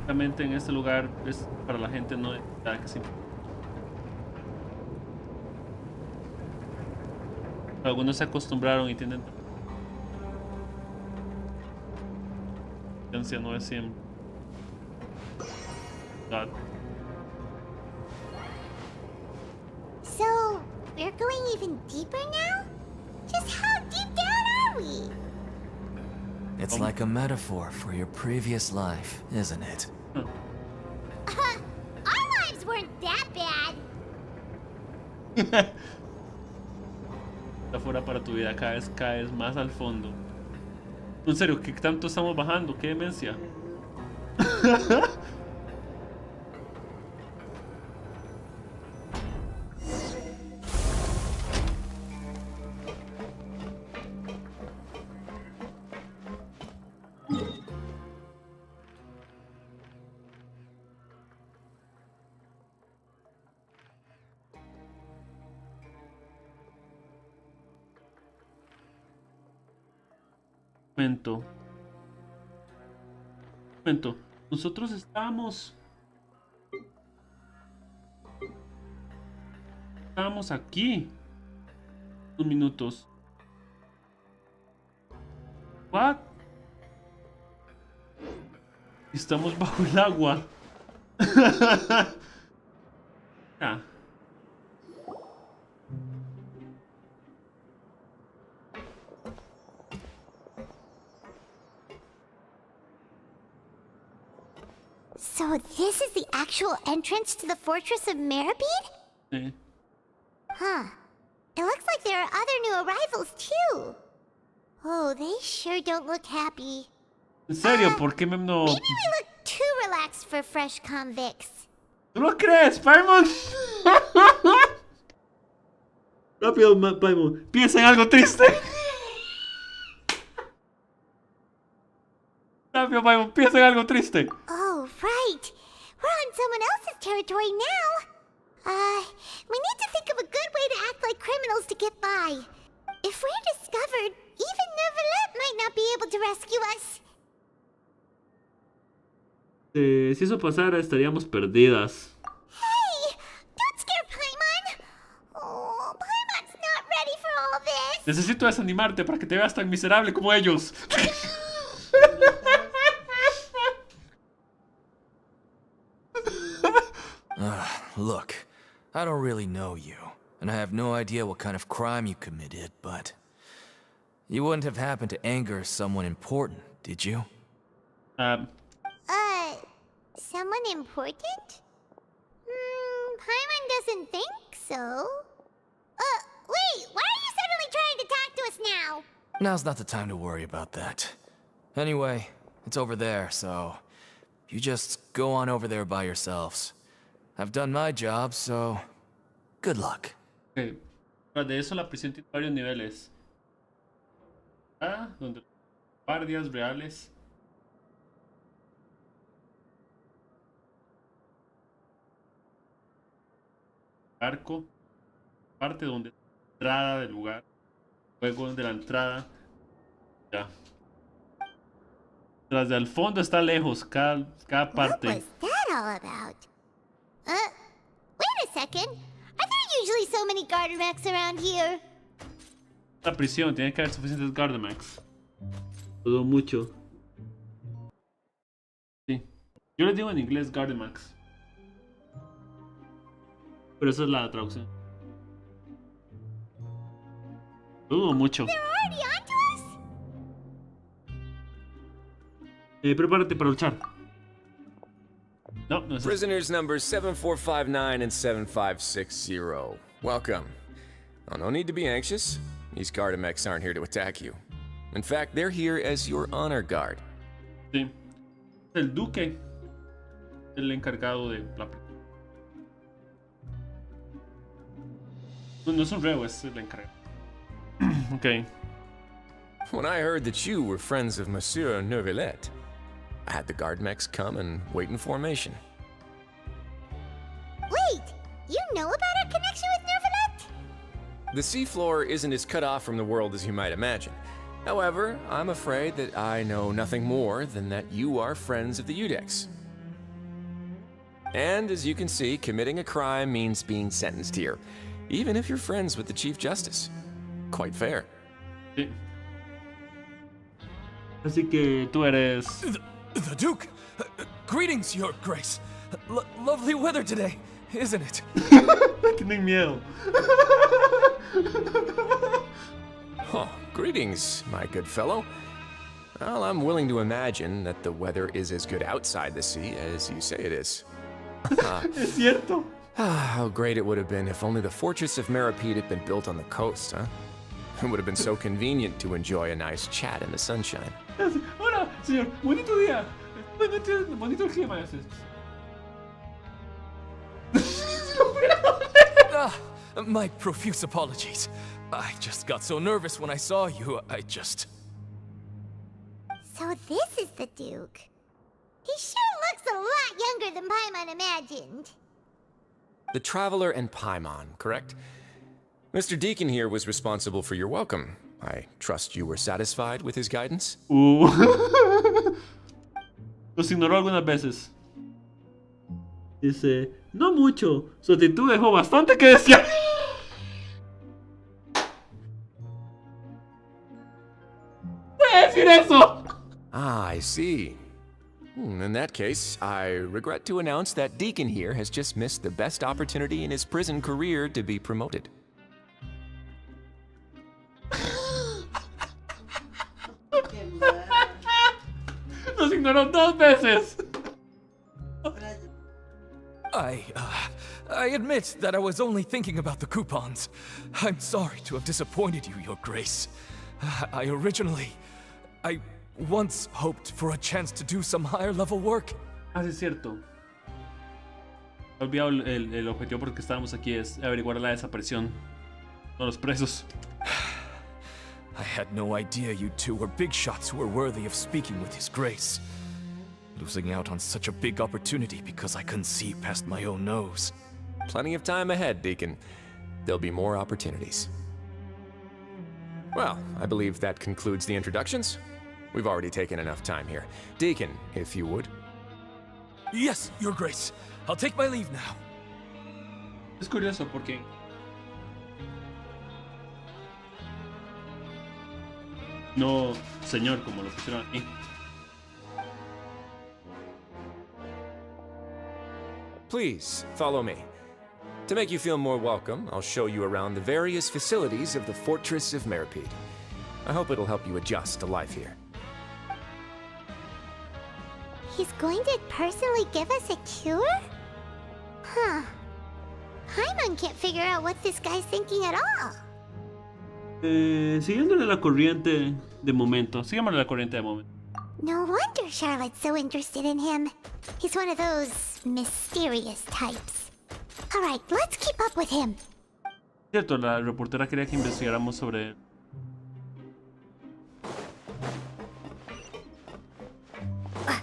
Realmente en este lugar es para la gente no ya que sí. Algunos se acostumbraron y tienen no es siempre. God. So, we're going even deeper now? Just how deep down are we? It's like a metaphor for your previous life, isn't it? Our lives weren't that bad. Está fuera para tu vida, cada vez caes más al fondo. En serio, ¿qué tanto estamos bajando? ¿Qué demencia? Momento. Nosotros estábamos aquí. Unos minutos. What? Estamos bajo el agua. Ah. So this is the actual entrance to the Fortress of Meribed? Sí. Huh. It looks like there are other new arrivals too. Oh, they sure don't look happy. ¿En serio? ¿Por qué no? Maybe we look too relaxed for fresh convicts. ¿Tú lo crees, Paimon? Rápido, Paimon. Piensa en algo triste. Rápido, Paimon. Piensa en algo triste. Oh, right. We're on someone else's territory now. We need to think of a good way to act like criminals to get by. If we're discovered, even Neuvillette might not be able to rescue us. Si eso pasara, estaríamos perdidas. Hey! Don't scare Paimon! Oh, Paimon's not ready for all this. Necesito desanimarte para que te veas tan miserable como ellos. Look, I don't really know you, and I have no idea what kind of crime you committed, but you wouldn't have happened to anger someone important, did you? Someone important? Paimon doesn't think so. Wait, why are you suddenly trying to talk to us now? Now's not the time to worry about that. Anyway, it's over there, so you just go on over there by yourselves. I've done my job, so good luck. Okay. De eso la prisión tiene varios niveles. Donde guardias reales. Arco. Parte donde la entrada del lugar. Luego de la entrada. Ya. Tras del fondo está lejos. Cada parte. What was that all about? Wait a second. Are there usually so many Gardermax around here? La prisión, tiene que haber suficientes Gardermax. Todo mucho. Sí. Yo les digo en inglés Gardermax. Pero esa es la traducción. Dudo mucho. They're already onto us? Prepárate para luchar. No, no es Prisoners numbers 7459 and 7560. Welcome. Oh, no need to be anxious. These Gardamex aren't here to attack you. In fact, they're here as your honor guard. Sí. El duque. El encargado de la... No es un reo, es el encargado. Okay. When I heard that you were friends of Monsieur Neuvillette, I had the Guardmex come and wait in formation. Wait, you know about our connection with Neuvillette? The seafloor isn't as cut off from the world as you might imagine. However, I'm afraid that I know nothing more than that you are friends of the Udex. And as you can see, committing a crime means being sentenced here, even if you're friends with the Chief Justice. Quite fair. Sí. Así que tú eres... The Duke! Greetings, Your Grace. Lovely weather today, isn't it? Tienen miedo. Oh, greetings, my good fellow. Well, I'm willing to imagine that the weather is as good outside the sea as you say it is. Es cierto. How great it would have been if only the fortress of Meripede had been built on the coast, huh? It would have been so convenient to enjoy a nice chat in the sunshine. Hola, señor. Bonito día. Bonito el clima. My profuse apologies. I just got so nervous when I saw you, So this is the Duke. He sure looks a lot younger than Paimon imagined. The Traveler and Paimon, correct? Mr. Deacon here was responsible for your welcome. I trust you were satisfied with his guidance? Los ignoró algunas veces. Dice, no mucho. Su actitud dejó bastante que desear. ¿Puede decir eso? Ah, I see. In that case, I regret to announce that Deacon here has just missed the best opportunity in his prison career to be promoted. Los ignoró 2 veces. I admit that I was only thinking about the coupons. I'm sorry to have disappointed you, Your Grace. I once hoped for a chance to do some higher level work. Ah, sí, es cierto. He olvidado el objetivo por el que estábamos aquí es averiguar la desaparición de los presos. I had no idea you two were big shots who were worthy of speaking with His Grace. Losing out on such a big opportunity because I couldn't see past my own nose. Plenty of time ahead, Deacon. There'll be more opportunities. Well, I believe that concludes the introductions. We've already taken enough time here. Deacon, if you would. Yes, Your Grace. I'll take my leave now. Es curioso porque no, señor, como lo pusieron aquí. Please, follow me. To make you feel more welcome, I'll show you around the various facilities of the Fortress of Meripede. I hope it'll help you adjust to life here. He's going to personally give us a cure? Huh. Paimon can't figure out what this guy's thinking at all. Siguiéndole la corriente de momento. Sigámosle la corriente de momento. No wonder Charlotte's so interested in him. He's one of those mysterious types. Alright, let's keep up with him. Cierto, la reportera quería que investigáramos sobre él.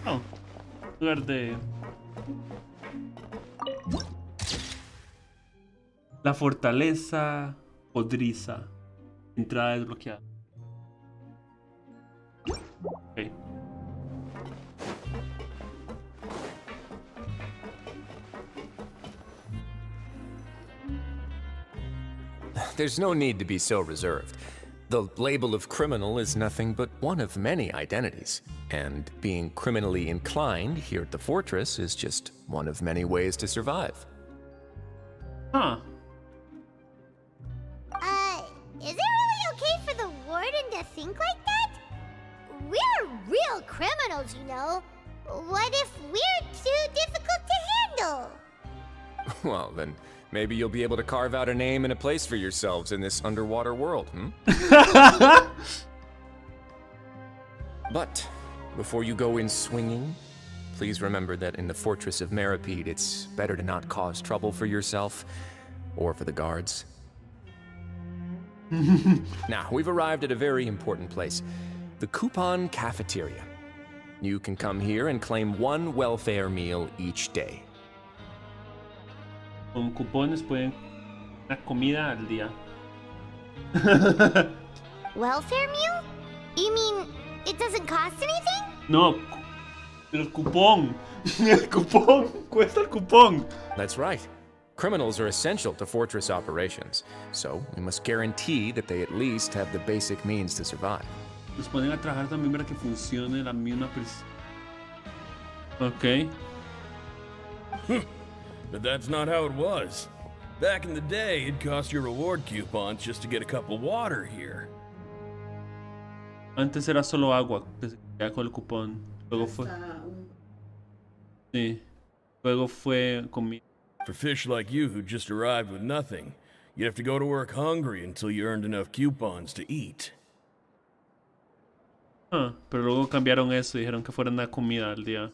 Oh, lugar de... La fortaleza podriza. Entrada desbloqueada. Ok. There's no need to be so reserved. The label of criminal is nothing but one of many identities, and being criminally inclined here at the fortress is just one of many ways to survive. Huh. Is it really okay for the warden to think like that? We're real criminals, you know. What if we're too difficult to handle? Well, then maybe you'll be able to carve out a name and a place for yourselves in this underwater world, hmm? But before you go in swinging, please remember that in the Fortress of Meripede, it's better to not cause trouble for yourself or for the guards. Now, we've arrived at a very important place, the Coupon Cafeteria. You can come here and claim one welfare meal each day. Con cupones pueden una comida al día. Welfare meal? You mean it doesn't cost anything? No, el cupón. El cupón. Cuesta el cupón. That's right. Criminals are essential to fortress operations, so we must guarantee that they at least have the basic means to survive. Nos ponen a trabajar también para que funcione la misma prisión. Ok. But that's not how it was. Back in the day, it cost your reward coupons just to get a cup of water here. Antes era solo agua que se quedaba con el cupón. Luego fue. Sí. Luego fue comida. For fish like you who just arrived with nothing, you'd have to go to work hungry until you earned enough coupons to eat. Ah, pero luego cambiaron eso y dijeron que fuera una comida al día.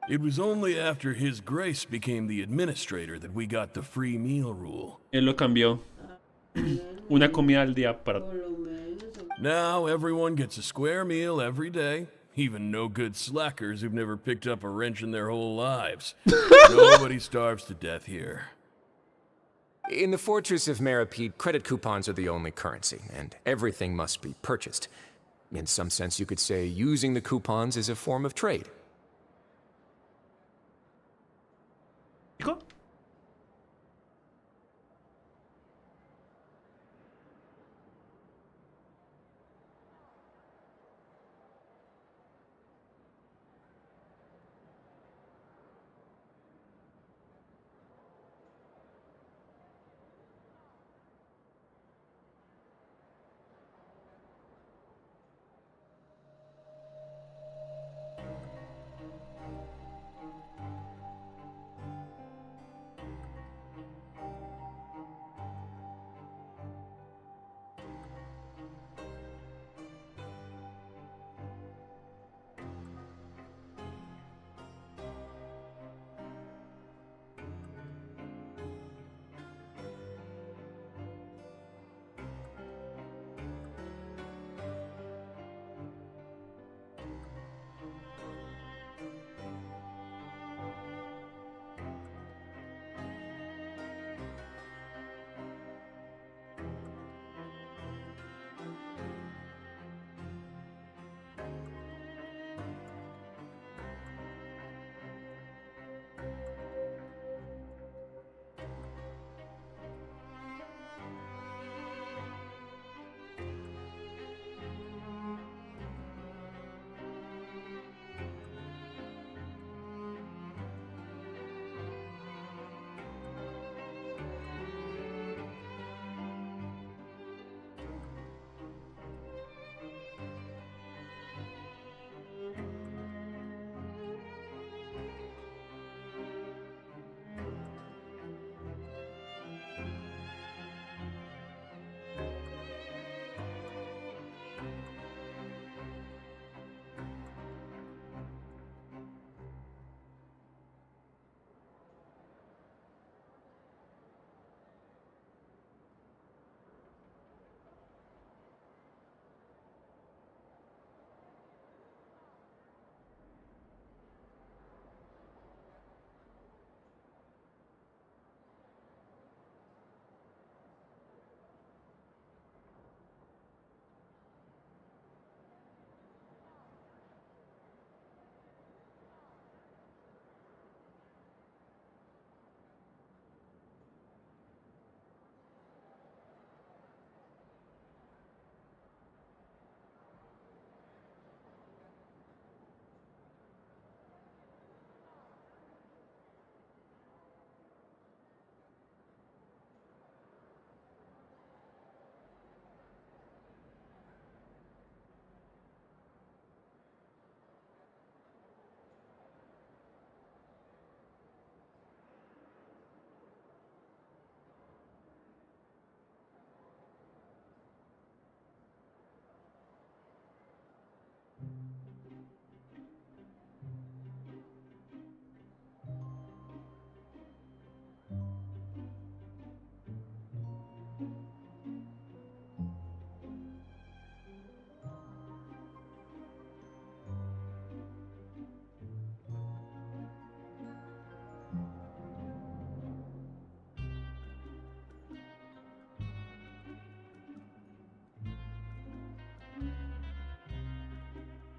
It was only after His Grace became the administrator that we got the free meal rule. Él lo cambió. Una comida al día para. Now everyone gets a square meal every day. Even no good slackers who've never picked up a wrench in their whole lives. Nobody starves to death here. In the Fortress of Meripede, credit coupons are the only currency, and everything must be purchased. In some sense, you could say using the coupons is a form of trade. ¿Dijo?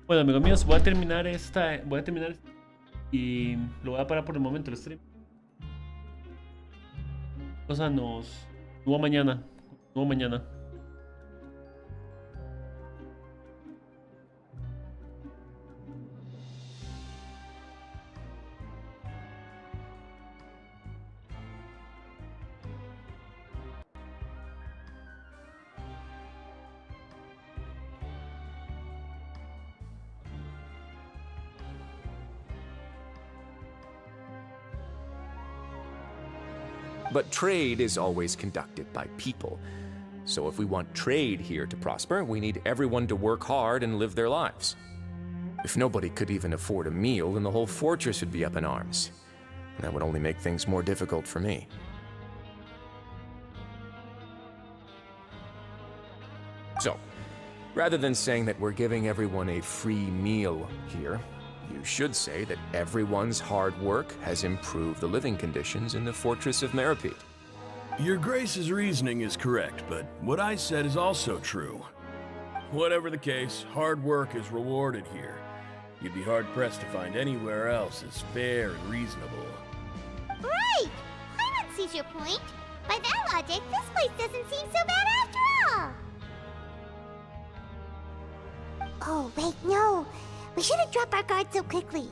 Bueno, amigos míos, voy a terminar y lo voy a parar por el momento el stream. O sea, nos vemos mañana. Nos vemos mañana. But trade is always conducted by people. So if we want trade here to prosper, we need everyone to work hard and live their lives. If nobody could even afford a meal, then the whole fortress would be up in arms. That would only make things more difficult for me. So, rather than saying that we're giving everyone a free meal here, you should say that everyone's hard work has improved the living conditions in the Fortress of Meripede. Your Grace's reasoning is correct, but what I said is also true. Whatever the case, hard work is rewarded here. You'd be hard-pressed to find anywhere else as fair and reasonable. Right! Paimon sees your point. By that logic, this place doesn't seem so bad after all. Oh, wait, no. We shouldn't drop our guard so quickly.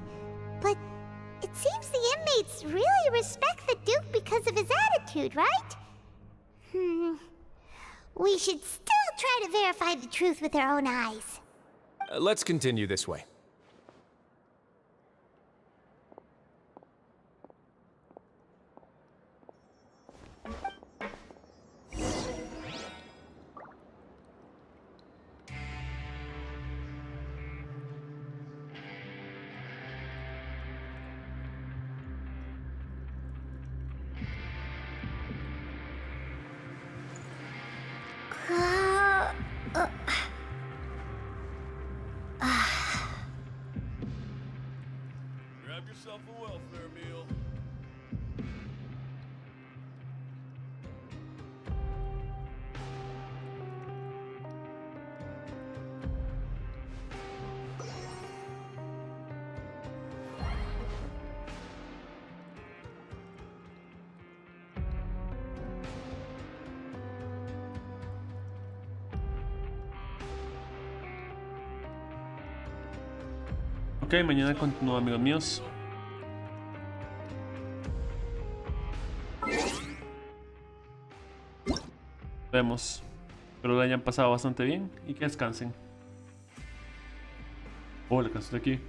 But it seems the inmates really respect the Duke because of his attitude, right? We should still try to verify the truth with our own eyes. Let's continue this way. Grab yourself a welfare meal. Ok, mañana continúo, amigos míos. Vemos. Espero lo hayan pasado bastante bien y que descansen. Oh, la canción de aquí.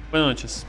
Buenas noches.